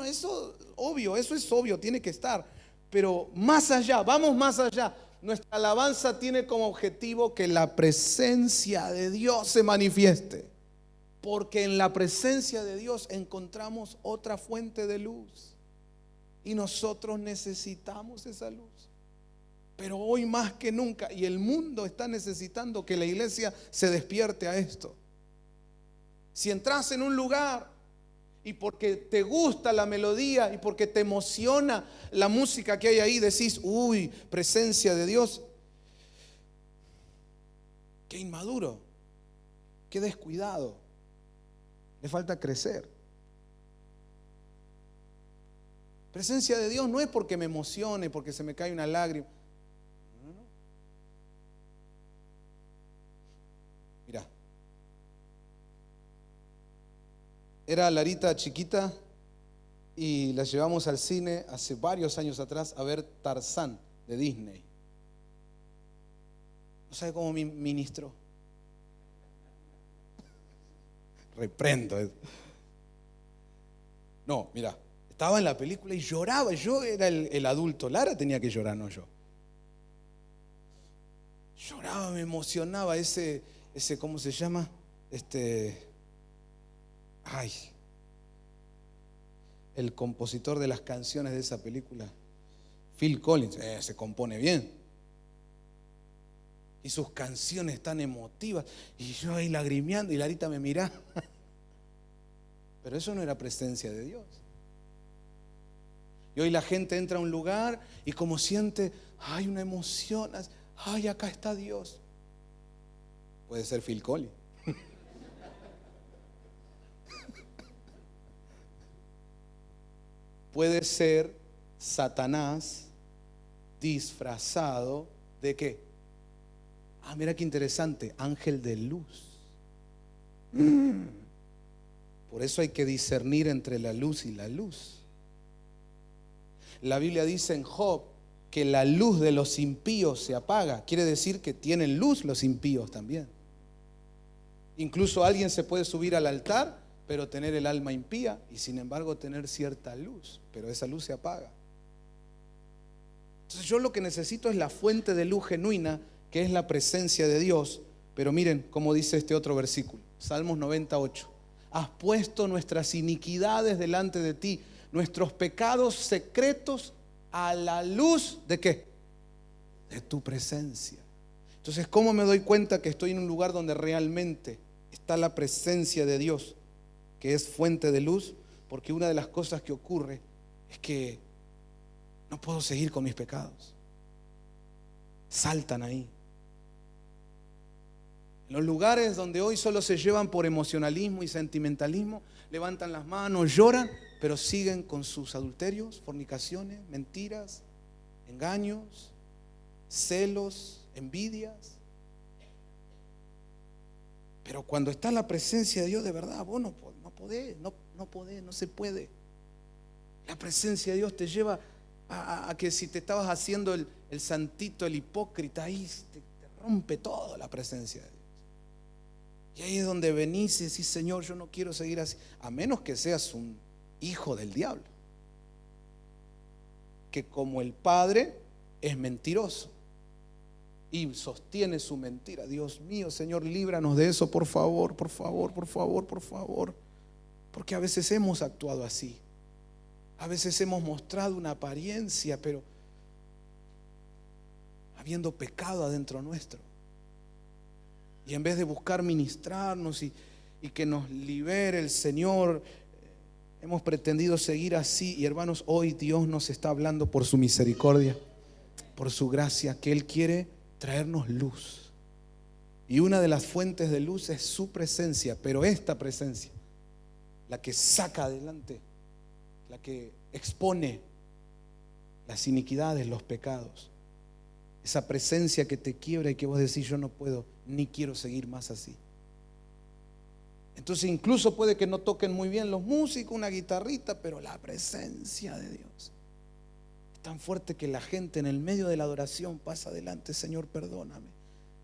eso es obvio, tiene que estar. Pero más allá, vamos más allá. Nuestra alabanza tiene como objetivo que la presencia de Dios se manifieste. Porque en la presencia de Dios encontramos otra fuente de luz. Y nosotros necesitamos esa luz. Pero hoy más que nunca, y el mundo está necesitando que la iglesia se despierte a esto. Si entras en un lugar y porque te gusta la melodía y porque te emociona la música que hay ahí, decís, uy, presencia de Dios. Qué inmaduro, qué descuidado. Le falta crecer. Presencia de Dios no es porque me emocione, porque se me cae una lágrima. No. Mira, era Larita chiquita y la llevamos al cine hace varios años atrás a ver Tarzán de Disney. ¿No sabe cómo me ministró? Reprendo. No, mira, estaba en la película y lloraba. Yo era el adulto, Lara tenía que llorar, no yo. Lloraba, me emocionaba ese ¿cómo se llama? El compositor de las canciones de esa película, Phil Collins, se compone bien. Y sus canciones tan emotivas. Y yo ahí lagrimeando y Larita me miraba. Pero eso no era presencia de Dios. Y hoy la gente entra a un lugar y como siente, hay una emoción, ay, acá está Dios. Puede ser Phil Collins. Puede ser Satanás disfrazado de ¿qué? Mira qué interesante, ángel de luz. Por eso hay que discernir entre la luz y la luz. La Biblia dice en Job que la luz de los impíos se apaga. Quiere decir que tienen luz los impíos también. Incluso alguien se puede subir al altar, pero tener el alma impía y sin embargo tener cierta luz, pero esa luz se apaga. Entonces yo lo que necesito es la fuente de luz genuina, que es la presencia de Dios. Pero miren cómo dice este otro versículo, Salmos 98. Has puesto nuestras iniquidades delante de ti, nuestros pecados secretos a la luz ¿de qué? De tu presencia. Entonces, ¿cómo me doy cuenta que estoy en un lugar donde realmente está la presencia de Dios, que es fuente de luz? Porque una de las cosas que ocurre es que no puedo seguir con mis pecados. Saltan ahí. En los lugares donde hoy solo se llevan por emocionalismo y sentimentalismo, levantan las manos, lloran, pero siguen con sus adulterios, fornicaciones, mentiras, engaños, celos, envidias. Pero cuando está la presencia de Dios de verdad, vos no podés, no se puede. La presencia de Dios te lleva a que si te estabas haciendo el santito, el hipócrita, ahí te rompe todo la presencia de Dios. Y ahí es donde venís y decís, Señor, yo no quiero seguir así. A menos que seas un hijo del diablo, que como el padre es mentiroso y sostiene su mentira. Dios mío, Señor, líbranos de eso, por favor, por favor, por favor, por favor. Porque a veces hemos actuado así. A veces hemos mostrado una apariencia, pero habiendo pecado adentro nuestro. Y en vez de buscar ministrarnos y que nos libere el Señor, hemos pretendido seguir así. Y hermanos, hoy Dios nos está hablando por su misericordia, por su gracia, que Él quiere traernos luz. Y una de las fuentes de luz es su presencia. Pero esta presencia, la que saca adelante, la que expone las iniquidades, los pecados, esa presencia que te quiebra y que vos decís, yo no puedo ni quiero seguir más así. Entonces incluso puede que no toquen muy bien los músicos, una guitarrita, pero la presencia de Dios es tan fuerte que la gente en el medio de la adoración pasa adelante. Señor, perdóname.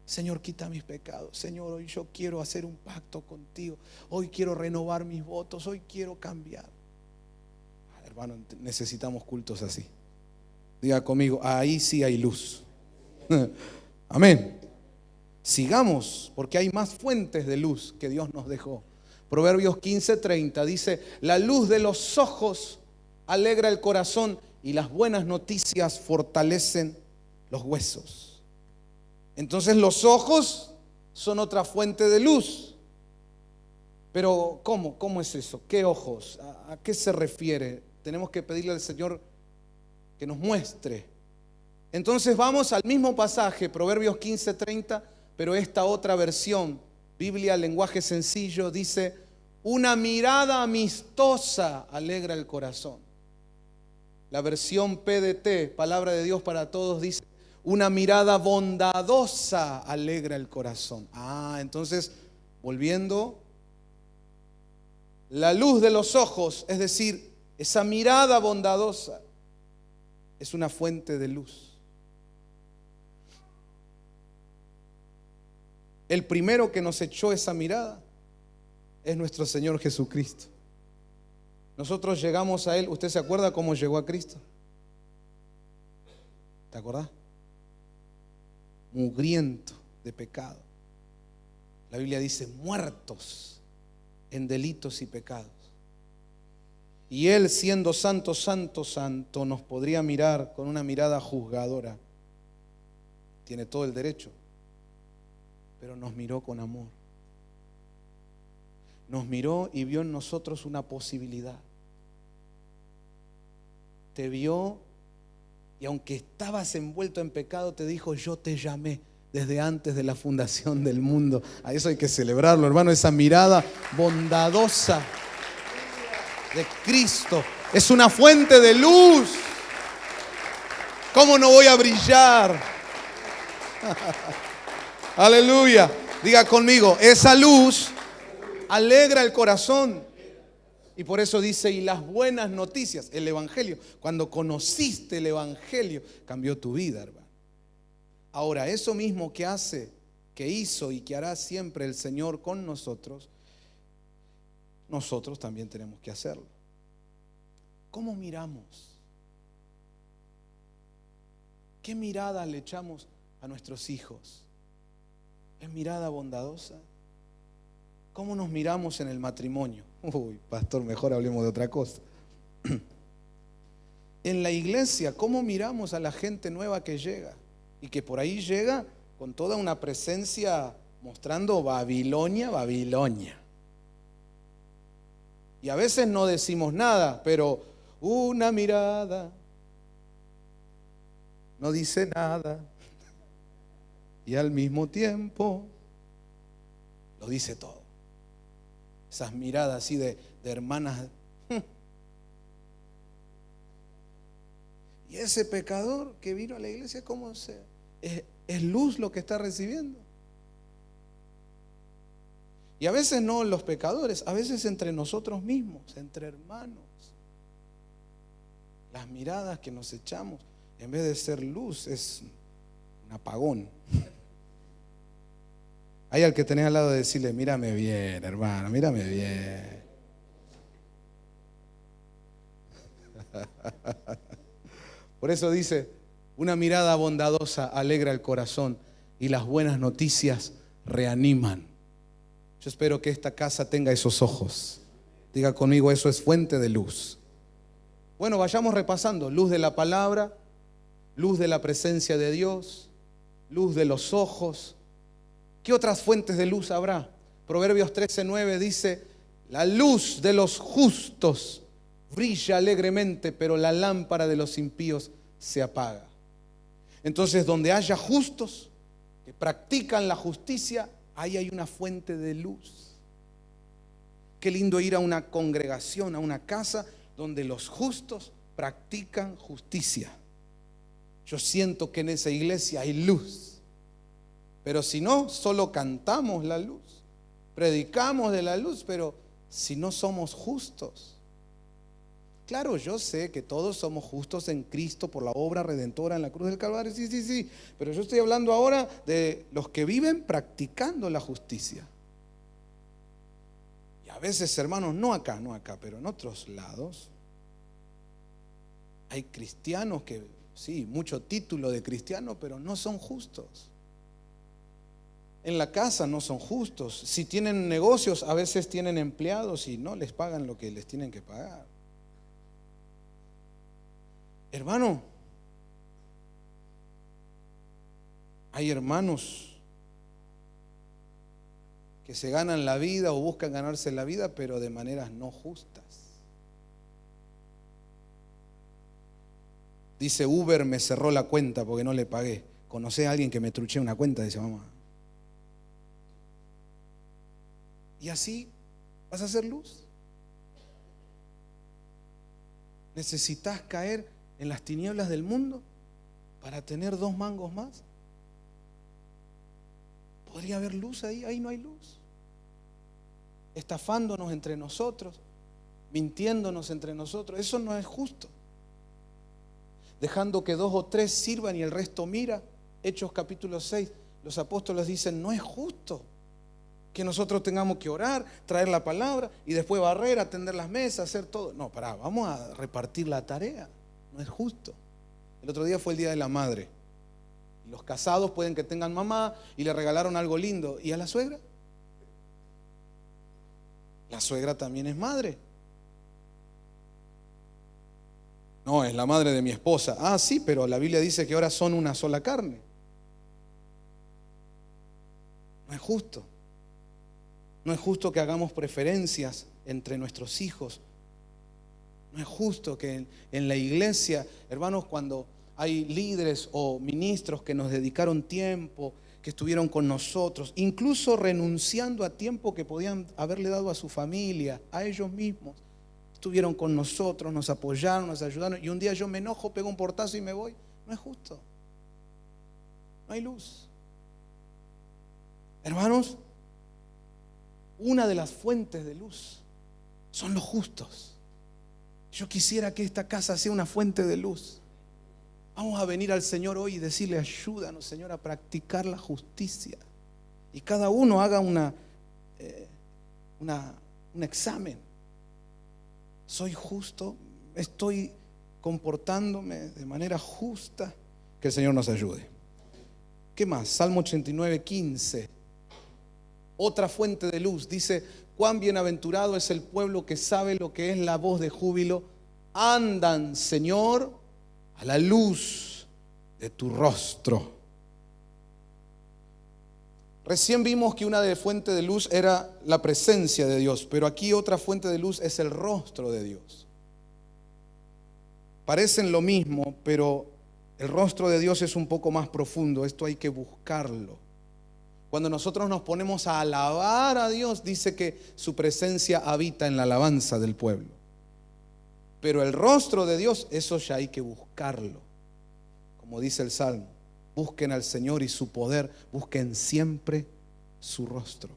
Señor, quita mis pecados. Señor, hoy yo quiero hacer un pacto contigo. Hoy quiero renovar mis votos. Hoy quiero cambiar. Hermano, necesitamos cultos así. Diga conmigo, ahí sí hay luz. Amén. Sigamos, porque hay más fuentes de luz que Dios nos dejó. Proverbios 15:30 dice: la luz de los ojos alegra el corazón y las buenas noticias fortalecen los huesos. Entonces los ojos son otra fuente de luz. Pero ¿cómo es eso? ¿Qué ojos? ¿A qué se refiere? Tenemos que pedirle al Señor que nos muestre. Entonces vamos al mismo pasaje, Proverbios 15:30, pero esta otra versión, Biblia, lenguaje sencillo, dice: una mirada amistosa alegra el corazón. La versión PDT, Palabra de Dios para Todos, dice: una mirada bondadosa alegra el corazón. Entonces, volviendo, la luz de los ojos, es decir, esa mirada bondadosa, es una fuente de luz. El primero que nos echó esa mirada es nuestro Señor Jesucristo. Nosotros llegamos a Él. ¿Usted se acuerda cómo llegó a Cristo? ¿Te acordás? Mugriento de pecado. La Biblia dice: muertos en delitos y pecados. Y Él, siendo santo, santo, santo, nos podría mirar con una mirada juzgadora. Tiene todo el derecho. Pero nos miró con amor. Nos miró y vio en nosotros una posibilidad. Te vio y aunque estabas envuelto en pecado, te dijo: yo te llamé desde antes de la fundación del mundo. A eso hay que celebrarlo, hermano. Esa mirada bondadosa de Cristo es una fuente de luz. ¿Cómo no voy a brillar? Aleluya. Diga conmigo: esa luz alegra el corazón. Y por eso dice, y las buenas noticias, el Evangelio. Cuando conociste el Evangelio, cambió tu vida, hermano. Ahora, eso mismo que hace, que hizo y que hará siempre el Señor con nosotros, nosotros también tenemos que hacerlo. ¿Cómo miramos? ¿Qué mirada le echamos a nuestros hijos? ¿Es mirada bondadosa? ¿Cómo nos miramos en el matrimonio? Uy, pastor, mejor hablemos de otra cosa. En la iglesia, ¿cómo miramos a la gente nueva que llega? Y que por ahí llega con toda una presencia mostrando Babilonia, Babilonia. Y a veces no decimos nada, pero una mirada no dice nada. Y al mismo tiempo lo dice todo. Esas miradas así de hermanas. Y ese pecador que vino a la iglesia, ¿cómo se? ¿Es luz lo que está recibiendo? Y a veces no los pecadores, a veces entre nosotros mismos, entre hermanos. Las miradas que nos echamos, en vez de ser luz, es un apagón. Hay al que tenés al lado de decirle, mírame bien, hermano, mírame bien. Por eso dice, una mirada bondadosa alegra el corazón y las buenas noticias reaniman. Yo espero que esta casa tenga esos ojos. Diga conmigo, eso es fuente de luz. Bueno, vayamos repasando. Luz de la palabra, luz de la presencia de Dios, luz de los ojos. ¿Qué otras fuentes de luz habrá? Proverbios 13:9 dice, la luz de los justos brilla alegremente, pero la lámpara de los impíos se apaga. Entonces, donde haya justos que practican la justicia, ahí hay una fuente de luz. Qué lindo ir a una congregación, a una casa donde los justos practican justicia. Yo siento que en esa iglesia hay luz. Pero si no, solo cantamos la luz, predicamos de la luz, pero si no somos justos. Claro, yo sé que todos somos justos en Cristo por la obra redentora en la cruz del Calvario, sí, pero yo estoy hablando ahora de los que viven practicando la justicia. Y a veces, hermanos, no acá, pero en otros lados, hay cristianos que, sí, mucho título de cristiano, pero no son justos. En la casa no son justos. Si tienen negocios, a veces tienen empleados y no les pagan lo que les tienen que pagar. Hermano, hay hermanos que se ganan la vida o buscan ganarse la vida, pero de maneras no justas. Dice, Uber me cerró la cuenta porque no le pagué. ¿Conocés a alguien que me truché una cuenta? Dice, mamá. Y así vas a hacer luz. ¿Necesitas caer en las tinieblas del mundo para tener 2 mangos más? ¿Podría haber luz ahí? Ahí no hay luz. Estafándonos entre nosotros, mintiéndonos entre nosotros. Eso no es justo. Dejando que 2 o 3 sirvan y el resto mira. Hechos capítulo 6, los apóstoles dicen, no es justo que nosotros tengamos que orar, traer la palabra y después barrer, atender las mesas, hacer todo. No, pará, vamos a repartir la tarea. No es justo. El otro día fue el Día de la Madre. Los casados pueden que tengan mamá y le regalaron algo lindo. ¿Y a la suegra? La suegra también es madre. No, es la madre de mi esposa. Ah, sí, pero la Biblia dice que ahora son una sola carne. No es justo. No es justo que hagamos preferencias entre nuestros hijos. No es justo que en la iglesia, hermanos, cuando hay líderes o ministros que nos dedicaron tiempo, que estuvieron con nosotros, incluso renunciando a tiempo que podían haberle dado a su familia, a ellos mismos, estuvieron con nosotros, nos apoyaron, nos ayudaron, y un día yo me enojo, pego un portazo y me voy. No es justo. No hay luz. Hermanos, una de las fuentes de luz son los justos. Yo quisiera que esta casa sea una fuente de luz. Vamos a venir al Señor hoy y decirle: ayúdanos, Señor, a practicar la justicia. Y cada uno haga un examen. ¿Soy justo? ¿Estoy comportándome de manera justa? Que el Señor nos ayude. ¿Qué más? Salmo 89, 15. Otra fuente de luz. Dice: cuán bienaventurado es el pueblo que sabe lo que es la voz de júbilo. Andan, Señor, a la luz de tu rostro. Recién vimos que una de fuente de luz era la presencia de Dios, pero aquí otra fuente de luz es el rostro de Dios. Parecen lo mismo, pero el rostro de Dios es un poco más profundo. Esto hay que buscarlo. Cuando nosotros nos ponemos a alabar a Dios, dice que su presencia habita en la alabanza del pueblo. Pero el rostro de Dios, eso ya hay que buscarlo. Como dice el Salmo: busquen al Señor y su poder, busquen siempre su rostro.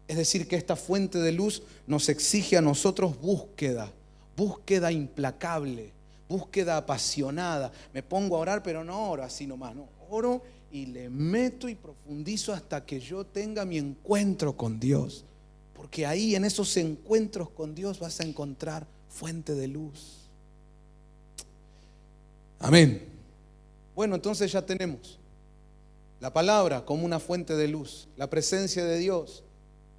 Es decir, que esta fuente de luz nos exige a nosotros búsqueda implacable, búsqueda apasionada. Me pongo a orar, pero no oro así nomás, no, oro y le meto y profundizo hasta que yo tenga mi encuentro con Dios. Porque ahí, en esos encuentros con Dios, vas a encontrar fuente de luz. Amén. Bueno, entonces ya tenemos la palabra como una fuente de luz, la presencia de Dios,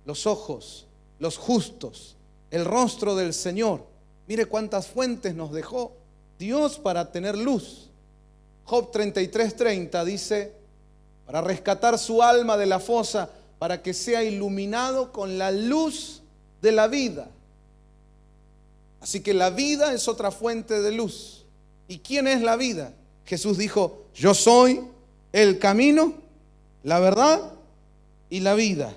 los ojos, los justos, el rostro del Señor. Mire cuántas fuentes nos dejó Dios para tener luz. Job 33:30 dice: para rescatar su alma de la fosa, para que sea iluminado con la luz de la vida. Así que la vida es otra fuente de luz. ¿Y quién es la vida? Jesús dijo: yo soy el camino, la verdad y la vida.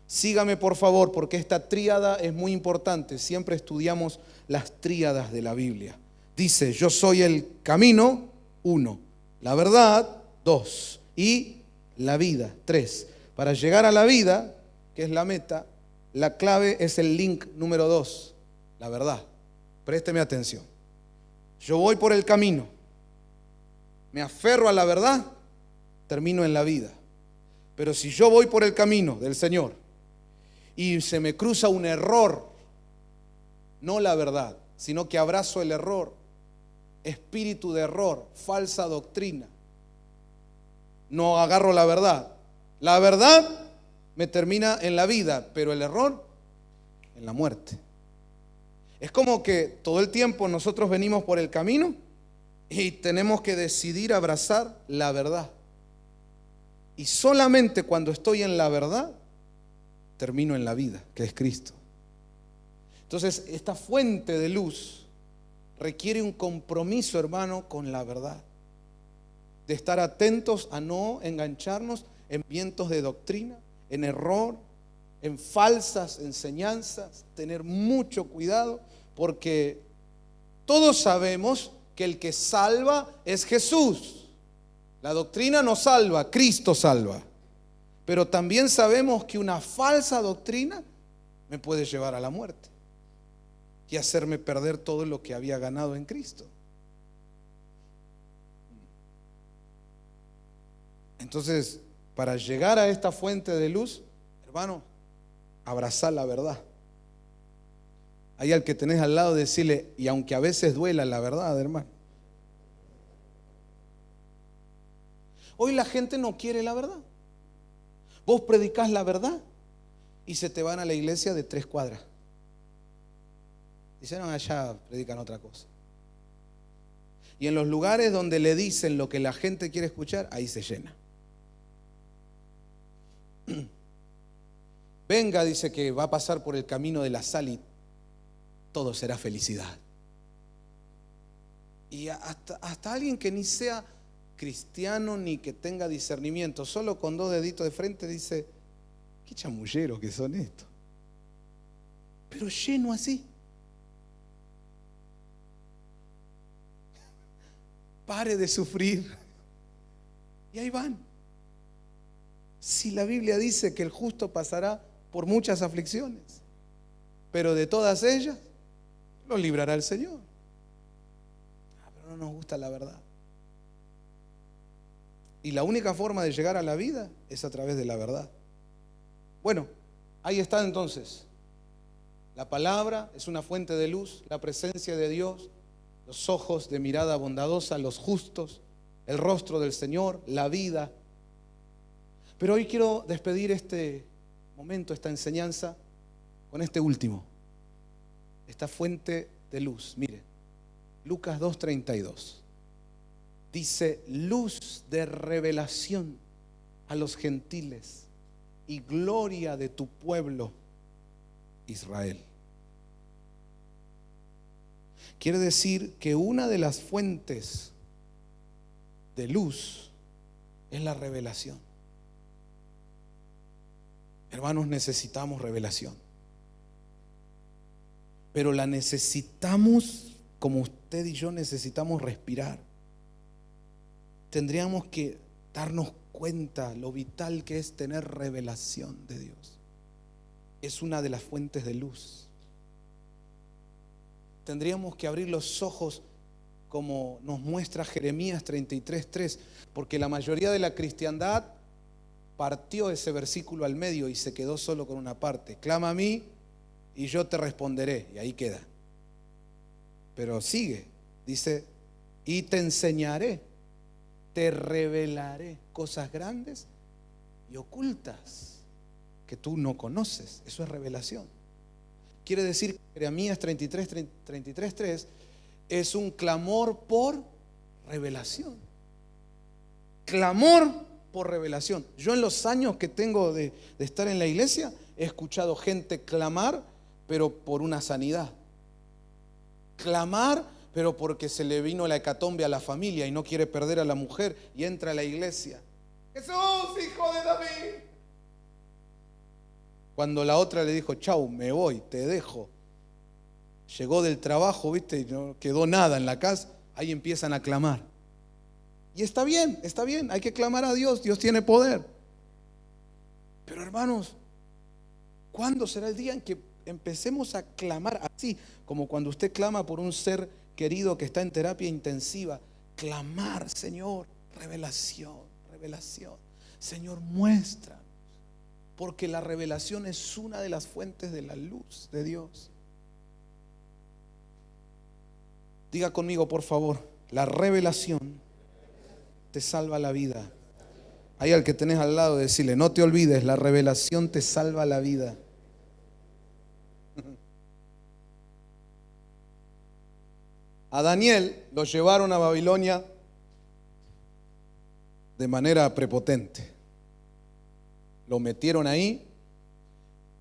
Sígame por favor, porque esta tríada es muy importante. Siempre estudiamos las tríadas de la Biblia. Dice: yo soy el camino, 1, la verdad, 2, y la vida, 3. Para llegar a la vida, que es la meta, la clave es el link número 2, la verdad. Présteme atención. Yo voy por el camino, me aferro a la verdad, termino en la vida. Pero si yo voy por el camino del Señor y se me cruza un error, no la verdad, sino que abrazo el error, espíritu de error, falsa doctrina, no agarro la verdad. La verdad me termina en la vida, pero el error en la muerte. Es como que todo el tiempo nosotros venimos por el camino y tenemos que decidir abrazar la verdad. Y solamente cuando estoy en la verdad, termino en la vida, que es Cristo. Entonces, esta fuente de luz requiere un compromiso, hermano, con la verdad. De estar atentos a no engancharnos en vientos de doctrina, en error, en falsas enseñanzas. Tener mucho cuidado, porque todos sabemos que el que salva es Jesús. La doctrina no salva, Cristo salva. Pero también sabemos que una falsa doctrina me puede llevar a la muerte y hacerme perder todo lo que había ganado en Cristo. Entonces, para llegar a esta fuente de luz, hermano, abrazar la verdad. Ahí al que tenés al lado, decirle: y aunque a veces duela la verdad, hermano. Hoy la gente no quiere la verdad. Vos predicás la verdad y se te van a la iglesia de 3 cuadras. Dicen: no, allá predican otra cosa. Y en los lugares donde le dicen lo que la gente quiere escuchar, ahí se llena. Venga, dice que va a pasar por el camino de la sal y todo será felicidad. Y hasta alguien que ni sea cristiano ni que tenga discernimiento, solo con 2 deditos de frente dice: qué chamulleros que son estos. Pero lleno así. Pare de sufrir. Y ahí van. Si la Biblia dice que el justo pasará por muchas aflicciones, pero de todas ellas los librará el Señor. Pero no nos gusta la verdad. Y la única forma de llegar a la vida es a través de la verdad. Bueno, ahí está entonces. La palabra es una fuente de luz, la presencia de Dios, los ojos de mirada bondadosa, los justos, el rostro del Señor, la vida. Pero hoy quiero despedir este momento, esta enseñanza, con este último, esta fuente de luz. Mire, Lucas 2:32 dice: luz de revelación a los gentiles y gloria de tu pueblo Israel. Quiere decir que una de las fuentes de luz es la revelación. Hermanos, necesitamos revelación, pero la necesitamos como usted y yo necesitamos respirar. Tendríamos que darnos cuenta lo vital que es tener revelación de Dios. Es una de las fuentes de luz. Tendríamos que abrir los ojos como nos muestra Jeremías 33:3, porque la mayoría de la cristiandad partió ese versículo al medio y se quedó solo con una parte. Clama a mí y yo te responderé, y ahí queda. Pero sigue, dice: y te enseñaré, te revelaré cosas grandes y ocultas que tú no conoces. Eso es revelación. Quiere decir que Jeremías 33:3 es un clamor por revelación. Clamor por revelación. Yo en los años que tengo de estar en la iglesia he escuchado gente clamar, pero por una sanidad. Clamar, pero porque se le vino la hecatombe a la familia y no quiere perder a la mujer y entra a la iglesia. Jesús, hijo de David. Cuando la otra le dijo: chau, me voy, te dejo. Llegó del trabajo, viste, y no quedó nada en la casa. Ahí empiezan a clamar. Y está bien, hay que clamar a Dios, Dios tiene poder. Pero hermanos, ¿cuándo será el día en que empecemos a clamar así? Como cuando usted clama por un ser querido que está en terapia intensiva. Clamar: Señor, revelación, revelación. Señor, muéstranos. Porque la revelación es una de las fuentes de la luz de Dios. Diga conmigo, por favor: la revelación te salva la vida. Ahí al que tenés al lado, decirle: no te olvides, la revelación te salva la vida. A Daniel lo llevaron a Babilonia de manera prepotente. Lo metieron ahí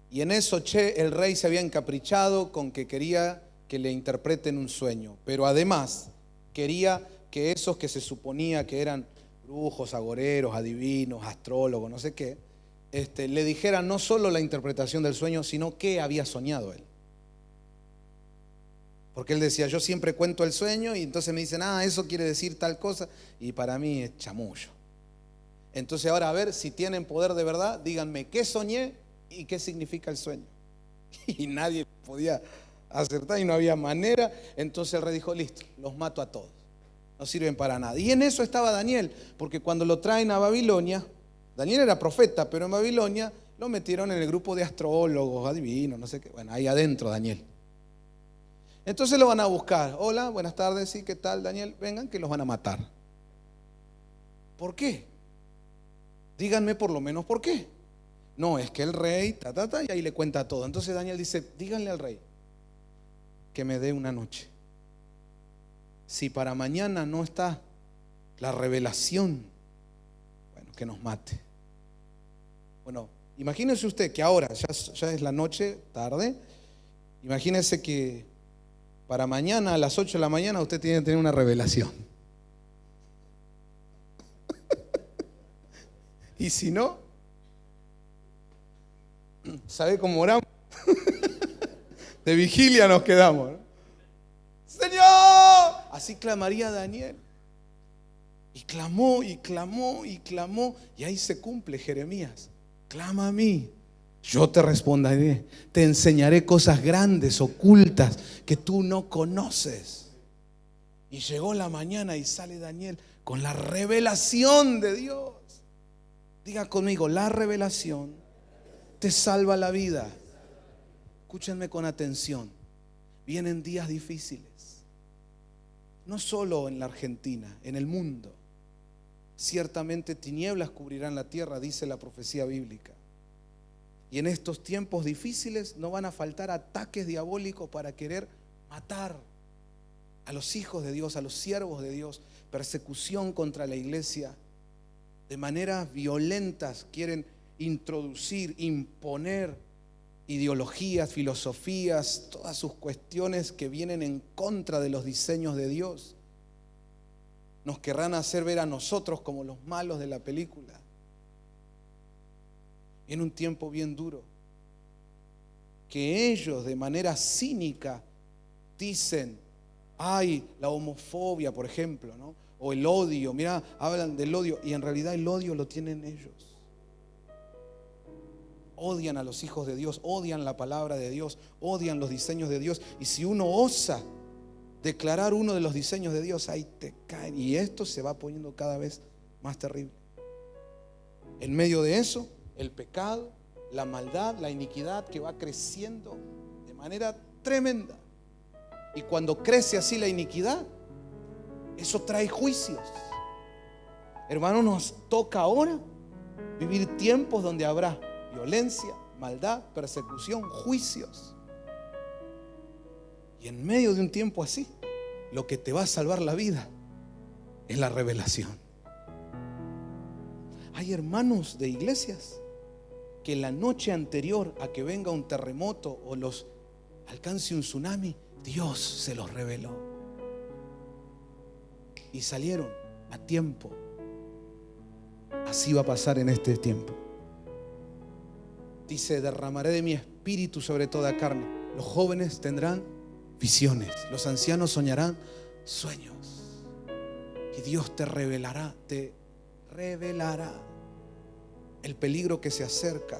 y en eso, el rey se había encaprichado con que quería que le interpreten un sueño, pero además quería que esos que se suponía que eran brujos, agoreros, adivinos, astrólogos, no sé qué, le dijeran no solo la interpretación del sueño, sino qué había soñado él. Porque él decía: yo siempre cuento el sueño y entonces me dicen: eso quiere decir tal cosa, y para mí es chamullo. Entonces ahora, a ver, si tienen poder de verdad, díganme qué soñé y qué significa el sueño. Y nadie podía acertar y no había manera. Entonces el rey dijo: listo, los mato a todos, no sirven para nada. Y en eso estaba Daniel, porque cuando lo traen a Babilonia, Daniel era profeta, pero en Babilonia lo metieron en el grupo de astrólogos, adivinos, no sé qué. Bueno, ahí adentro Daniel. Entonces lo van a buscar. Hola, buenas tardes, sí, ¿qué tal, Daniel? Vengan, que los van a matar. ¿Por qué? Díganme por lo menos por qué. No, es que el rey, y ahí le cuenta todo. Entonces Daniel dice: díganle al rey que me dé una noche. Si para mañana no está la revelación, bueno, que nos mate. Bueno, imagínese usted que ahora ya es la noche, tarde. Imagínese que para mañana a las 8 de la mañana usted tiene que tener una revelación. Y si no, ¿sabe cómo oramos? De vigilia nos quedamos, ¿no? Señor, así clamaría Daniel. Y clamó y clamó y clamó. Y ahí se cumple Jeremías: clama a mí, Yo te responderé, te enseñaré cosas grandes, ocultas, que tú no conoces. Y llegó la mañana y sale Daniel con la revelación de Dios. Diga conmigo, la revelación te salva la vida. Escúchenme con atención. Vienen días difíciles. No solo en la Argentina, en el mundo. Ciertamente tinieblas cubrirán la tierra, dice la profecía bíblica. Y en estos tiempos difíciles no van a faltar ataques diabólicos para querer matar a los hijos de Dios, a los siervos de Dios. Persecución contra la iglesia. De maneras violentas quieren introducir, imponer ideologías, filosofías, todas sus cuestiones que vienen en contra de los diseños de Dios. Nos querrán hacer ver a nosotros como los malos de la película. En un tiempo bien duro, que ellos de manera cínica dicen, ay, la homofobia, por ejemplo, ¿no? O el odio, mira, hablan del odio y en realidad el odio lo tienen ellos. Odian a los hijos de Dios, odian la palabra de Dios, odian los diseños de Dios. Y si uno osa declarar uno de los diseños de Dios, ahí te caen. Y esto se va poniendo cada vez más terrible. En medio de eso, el pecado, la maldad, la iniquidad que va creciendo de manera tremenda. Y cuando crece así la iniquidad, eso trae juicios. Hermanos, nos toca ahora vivir tiempos donde habrá violencia, maldad, persecución, juicios. Y en medio de un tiempo así, lo que te va a salvar la vida es la revelación. Hay hermanos de iglesias que la noche anterior a que venga un terremoto o los alcance un tsunami, Dios se los reveló. Y salieron a tiempo. Así va a pasar en este tiempo. Dice, derramaré de mi espíritu sobre toda carne. Los jóvenes tendrán visiones. Los ancianos soñarán sueños. Y Dios te revelará el peligro que se acerca,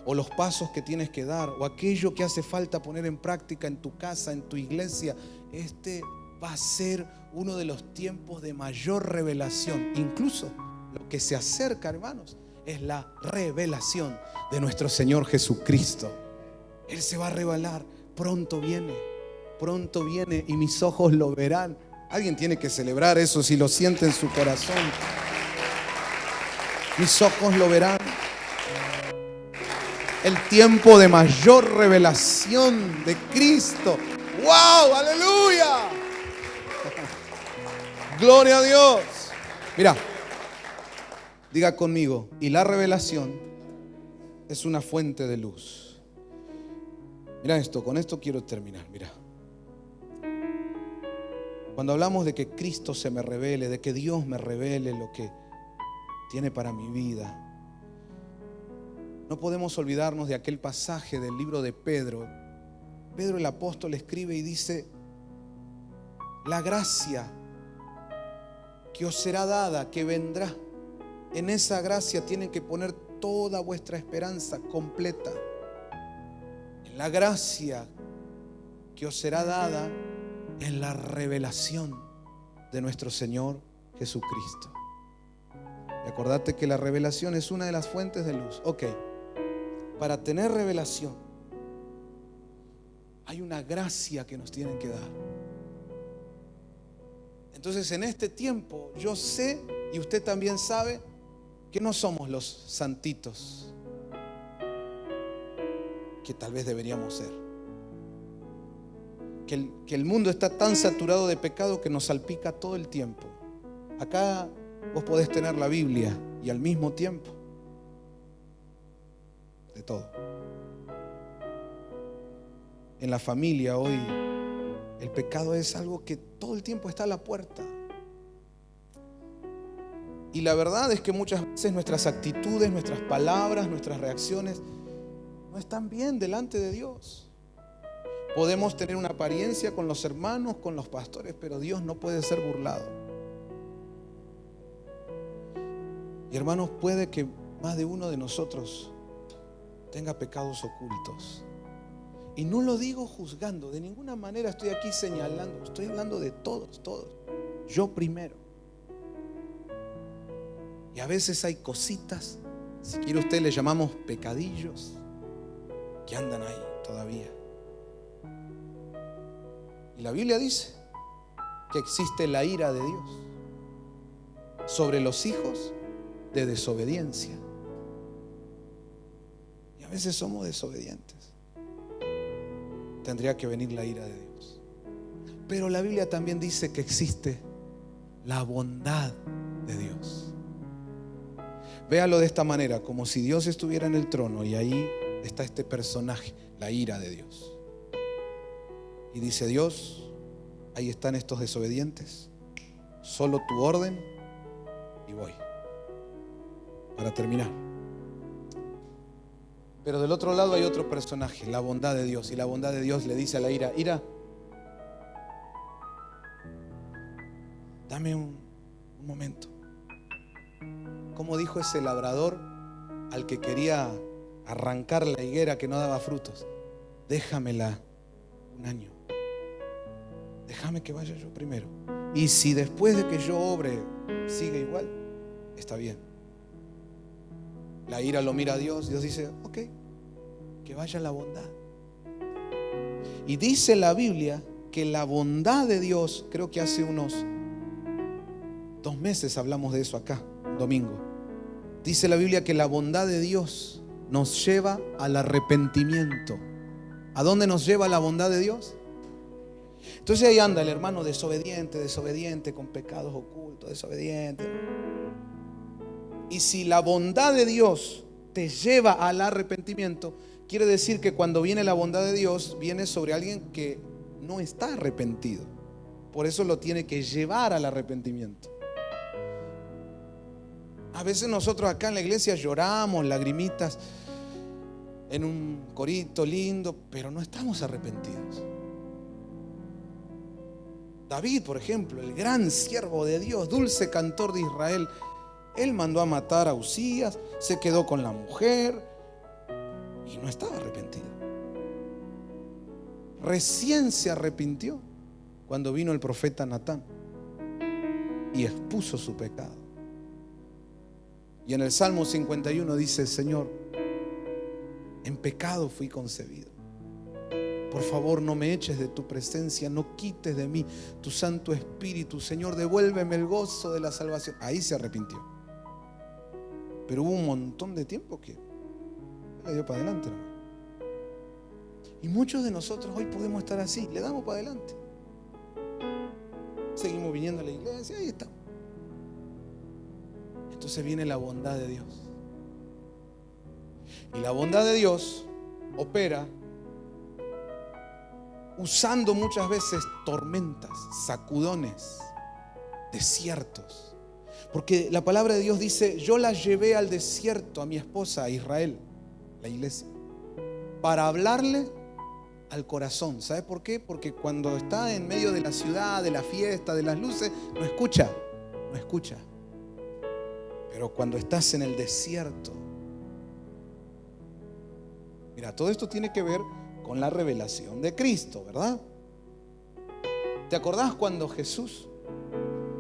o los pasos que tienes que dar, o aquello que hace falta poner en práctica en tu casa, en tu iglesia. Este va a ser uno de los tiempos de mayor revelación. Incluso lo que se acerca, hermanos, es la revelación de nuestro Señor Jesucristo. Él se va a revelar. Pronto viene y mis ojos lo verán. Alguien tiene que celebrar eso si lo siente en su corazón. Mis ojos lo verán. El tiempo de mayor revelación de Cristo. ¡Wow! ¡Aleluya! ¡Gloria a Dios! Mira, diga conmigo, y la revelación es una fuente de luz. Mira esto, con esto quiero terminar. Mira, cuando hablamos de que Cristo se me revele, de que Dios me revele lo que tiene para mi vida, no podemos olvidarnos de aquel pasaje del libro de Pedro. Pedro el apóstol escribe y dice, la gracia que os será dada, que vendrá, en esa gracia tienen que poner toda vuestra esperanza completa. En la gracia que os será dada en la revelación de nuestro Señor Jesucristo. Y acordate que la revelación es una de las fuentes de luz. Ok, para tener revelación hay una gracia que nos tienen que dar. Entonces en este tiempo yo sé, y usted también sabe, que no somos los santitos que tal vez deberíamos ser. Que el mundo está tan saturado de pecado que nos salpica todo el tiempo. Acá vos podés tener la Biblia y al mismo tiempo de todo. En la familia hoy el pecado es algo que todo el tiempo está a la puerta. Y la verdad es que muchas veces nuestras actitudes, nuestras palabras, nuestras reacciones no están bien delante de Dios. Podemos tener una apariencia con los hermanos, con los pastores, pero Dios no puede ser burlado. Y hermanos, puede que más de uno de nosotros tenga pecados ocultos. Y no lo digo juzgando, de ninguna manera estoy aquí señalando, estoy hablando de todos, yo primero. Y a veces hay cositas, si quiere usted le llamamos pecadillos, que andan ahí todavía. Y la Biblia dice que existe la ira de Dios sobre los hijos de desobediencia. Y a veces somos desobedientes. Tendría que venir la ira de Dios. Pero la Biblia también dice que existe la bondad de Dios. Véalo de esta manera, como si Dios estuviera en el trono y ahí está este personaje, la ira de Dios. Y dice Dios, ahí están estos desobedientes, solo tu orden y voy. Para terminar. Pero del otro lado hay otro personaje, la bondad de Dios. Y la bondad de Dios le dice a la ira, ira, dame un momento. Como dijo ese labrador al que quería arrancar la higuera que no daba frutos, déjamela un año, déjame que vaya yo primero, y si después de que yo obre sigue igual, está bien. La ira lo mira a Dios, Dios dice, ok, que vaya la bondad. Y dice la Biblia que la bondad de Dios, creo que hace unos 2 meses hablamos de eso acá, un domingo. Dice la Biblia que la bondad de Dios nos lleva al arrepentimiento. ¿A dónde nos lleva la bondad de Dios? Entonces ahí anda el hermano desobediente, con pecados ocultos, desobediente. Y si la bondad de Dios te lleva al arrepentimiento, quiere decir que cuando viene la bondad de Dios, viene sobre alguien que no está arrepentido. Por eso lo tiene que llevar al arrepentimiento. A veces nosotros acá en la iglesia lloramos, lagrimitas, en un corito lindo, pero no estamos arrepentidos. David, por ejemplo, el gran siervo de Dios, dulce cantor de Israel, él mandó a matar a Uzías, se quedó con la mujer y no estaba arrepentido. Recién se arrepintió cuando vino el profeta Natán y expuso su pecado. Y en el Salmo 51 dice: Señor, en pecado fui concebido. Por favor, no me eches de tu presencia, no quites de mí tu Santo Espíritu. Señor, devuélveme el gozo de la salvación. Ahí se arrepintió. Pero hubo un montón de tiempo que le dio para adelante, hermano. Y muchos de nosotros hoy podemos estar así, le damos para adelante. Seguimos viniendo a la iglesia, ahí estamos. Entonces viene la bondad de Dios. Y la bondad de Dios opera usando muchas veces tormentas, sacudones, desiertos. Porque la palabra de Dios dice: yo la llevé al desierto, a mi esposa, a Israel, la iglesia, para hablarle al corazón. ¿Sabe por qué? Porque cuando está en medio de la ciudad, de la fiesta, de las luces, no escucha. Pero cuando estás en el desierto, mira, todo esto tiene que ver con la revelación de Cristo, ¿verdad? ¿Te acordás cuando Jesús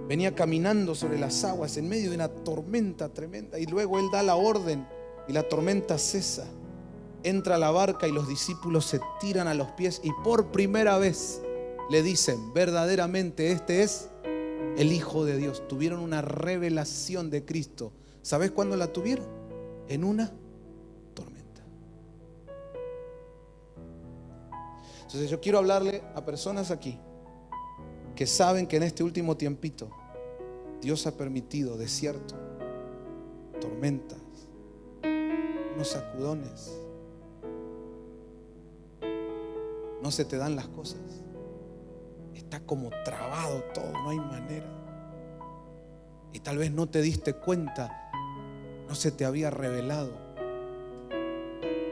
venía caminando sobre las aguas en medio de una tormenta tremenda, y luego Él da la orden y la tormenta cesa? Entra a la barca y los discípulos se tiran a los pies y por primera vez le dicen: verdaderamente este es el Hijo de Dios. Tuvieron una revelación de Cristo. ¿Sabes cuándo la tuvieron? En una tormenta. Entonces yo quiero hablarle a personas aquí que saben que en este último tiempito Dios ha permitido desierto, tormentas, unos sacudones. No se te dan las cosas. Está como trabado todo, no hay manera. Y tal vez no te diste cuenta, no se te había revelado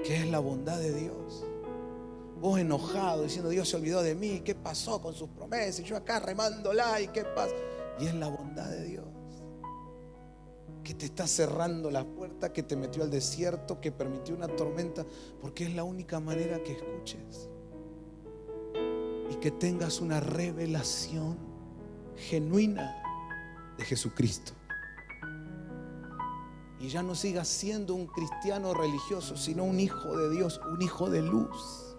qué es la bondad de Dios. Vos enojado, diciendo: Dios se olvidó de mí, ¿qué pasó con sus promesas? Y yo acá remándola, ¿y qué pasa? Y es la bondad de Dios que te está cerrando la puerta, que te metió al desierto, que permitió una tormenta, porque es la única manera que escuches y que tengas una revelación genuina de Jesucristo. Y ya no sigas siendo un cristiano religioso, sino un hijo de Dios, un hijo de luz,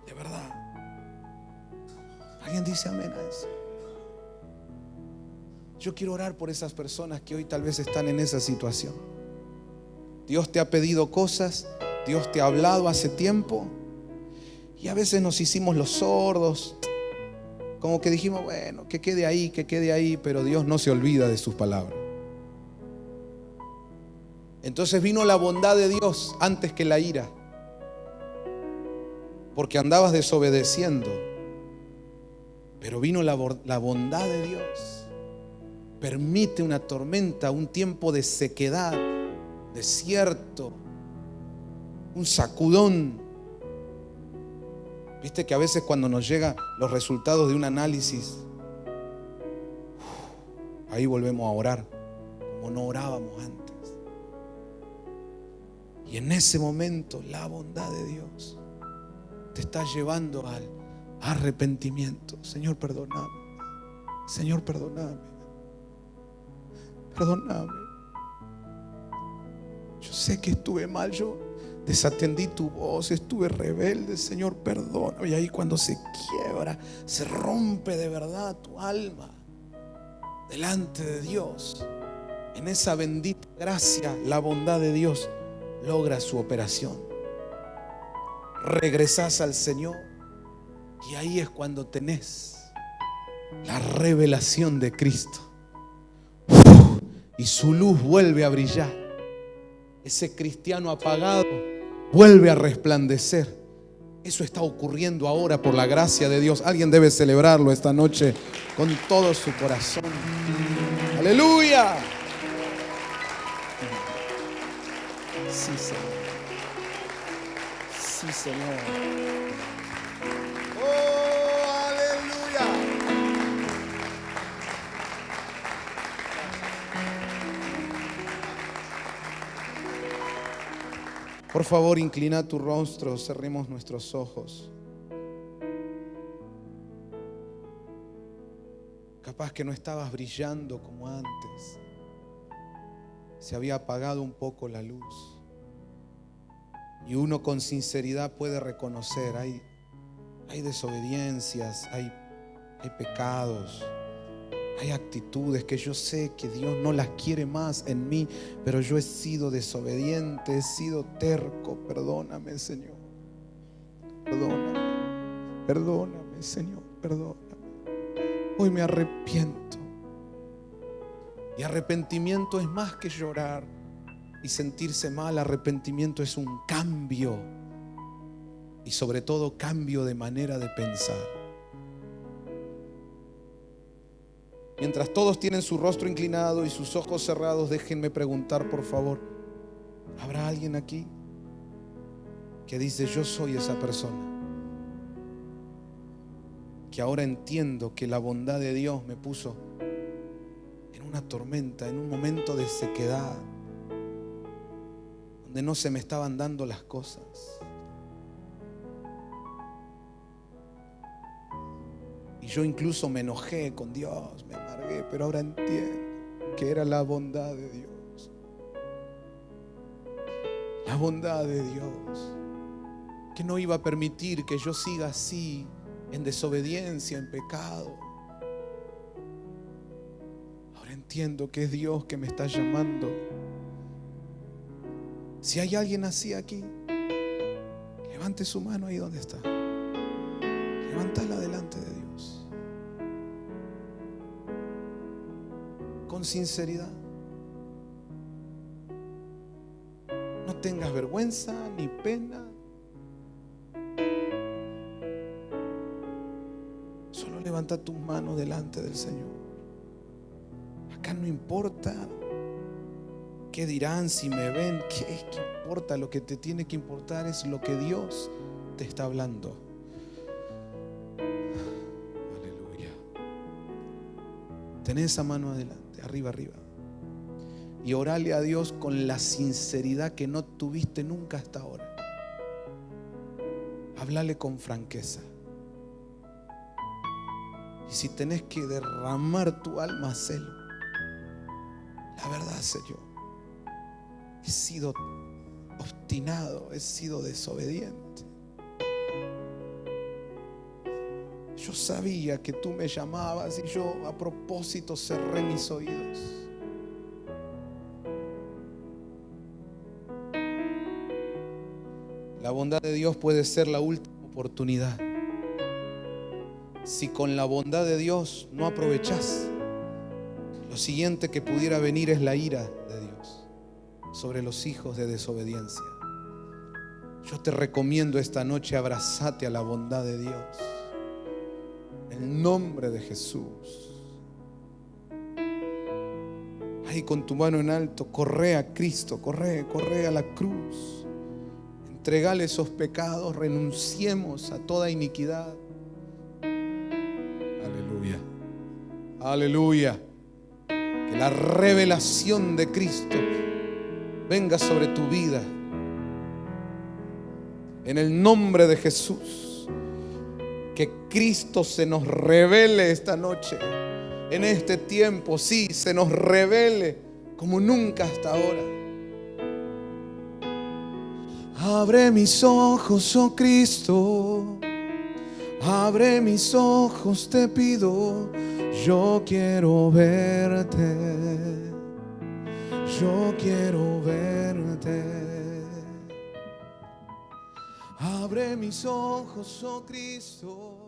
de verdad. ¿Alguien dice amén a eso? Yo quiero orar por esas personas que hoy tal vez están en esa situación. Dios te ha pedido cosas, Dios te ha hablado hace tiempo, y a veces nos hicimos los sordos, como que dijimos, bueno, que quede ahí, pero Dios no se olvida de sus palabras. Entonces vino la bondad de Dios antes que la ira, porque andabas desobedeciendo. Pero vino la bondad de Dios. Permite una tormenta, un tiempo de sequedad, desierto, un sacudón. Viste que a veces cuando nos llegan los resultados de un análisis, ahí volvemos a orar como no orábamos antes. Y en ese momento la bondad de Dios te está llevando al arrepentimiento. Señor, perdóname. Señor, perdóname. Perdóname. Yo sé que estuve mal, yo desatendí tu voz, estuve rebelde. Señor, perdóname. Y ahí cuando se quiebra, se rompe de verdad tu alma delante de Dios. En esa bendita gracia, la bondad de Dios logra su operación. Regresás al Señor y ahí es cuando tenés la revelación de Cristo. Y su luz vuelve a brillar. Ese cristiano apagado vuelve a resplandecer. Eso está ocurriendo ahora por la gracia de Dios. Alguien debe celebrarlo esta noche con todo su corazón. Aleluya. Sí, Señor. Sí, Señor. Oh, aleluya. Por favor, inclina tu rostro, cerremos nuestros ojos. Capaz que no estabas brillando como antes. Se había apagado un poco la luz. Y uno con sinceridad puede reconocer, hay desobediencias, hay pecados, hay actitudes que yo sé que Dios no las quiere más en mí, pero yo he sido desobediente, he sido terco. Perdóname, Señor. Perdóname. Perdóname, Señor. Perdóname. Hoy me arrepiento. Y arrepentimiento es más que llorar y sentirse mal. Arrepentimiento es un cambio. Y sobre todo cambio de manera de pensar. Mientras todos tienen su rostro inclinado y sus ojos cerrados, déjenme preguntar, por favor, ¿habrá alguien aquí que dice: yo soy esa persona? Que ahora entiendo que la bondad de Dios me puso en una tormenta, en un momento de sequedad, donde no se me estaban dando las cosas. Y yo incluso me enojé con Dios, me amargué, pero ahora entiendo que era la bondad de Dios. La bondad de Dios, que no iba a permitir que yo siga así, en desobediencia, en pecado. Ahora entiendo que es Dios que me está llamando. Si hay alguien así aquí, levante su mano ahí donde está. Levántala delante de Dios. Con sinceridad. No tengas vergüenza ni pena. Solo levanta tus manos delante del Señor. Acá no importa qué dirán, si me ven, qué importa. Lo que te tiene que importar es lo que Dios te está hablando. Aleluya. Ten esa mano adelante, arriba, arriba. y orale a Dios con la sinceridad que no tuviste nunca hasta ahora. Háblale con franqueza. Y si tenés que derramar tu alma, hacelo. La verdad, Señor, he sido obstinado, he sido desobediente. Yo sabía que tú me llamabas y yo a propósito cerré mis oídos. La bondad de Dios puede ser la última oportunidad. Si con la bondad de Dios no aprovechás, lo siguiente que pudiera venir es la ira de Dios sobre los hijos de desobediencia. Yo te recomiendo esta noche, abrazate a la bondad de Dios. En el nombre de Jesús. Ahí con tu mano en alto, corre a Cristo, corre a la cruz. Entregale esos pecados, renunciemos a toda iniquidad. Aleluya. Aleluya. Que la revelación de Cristo venga sobre tu vida. En el nombre de Jesús. Que Cristo se nos revele esta noche. En este tiempo, sí, se nos revele como nunca hasta ahora. Abre mis ojos, oh Cristo. Abre mis ojos, te pido. Yo quiero verte. Yo quiero verte. Abre mis ojos, oh Cristo.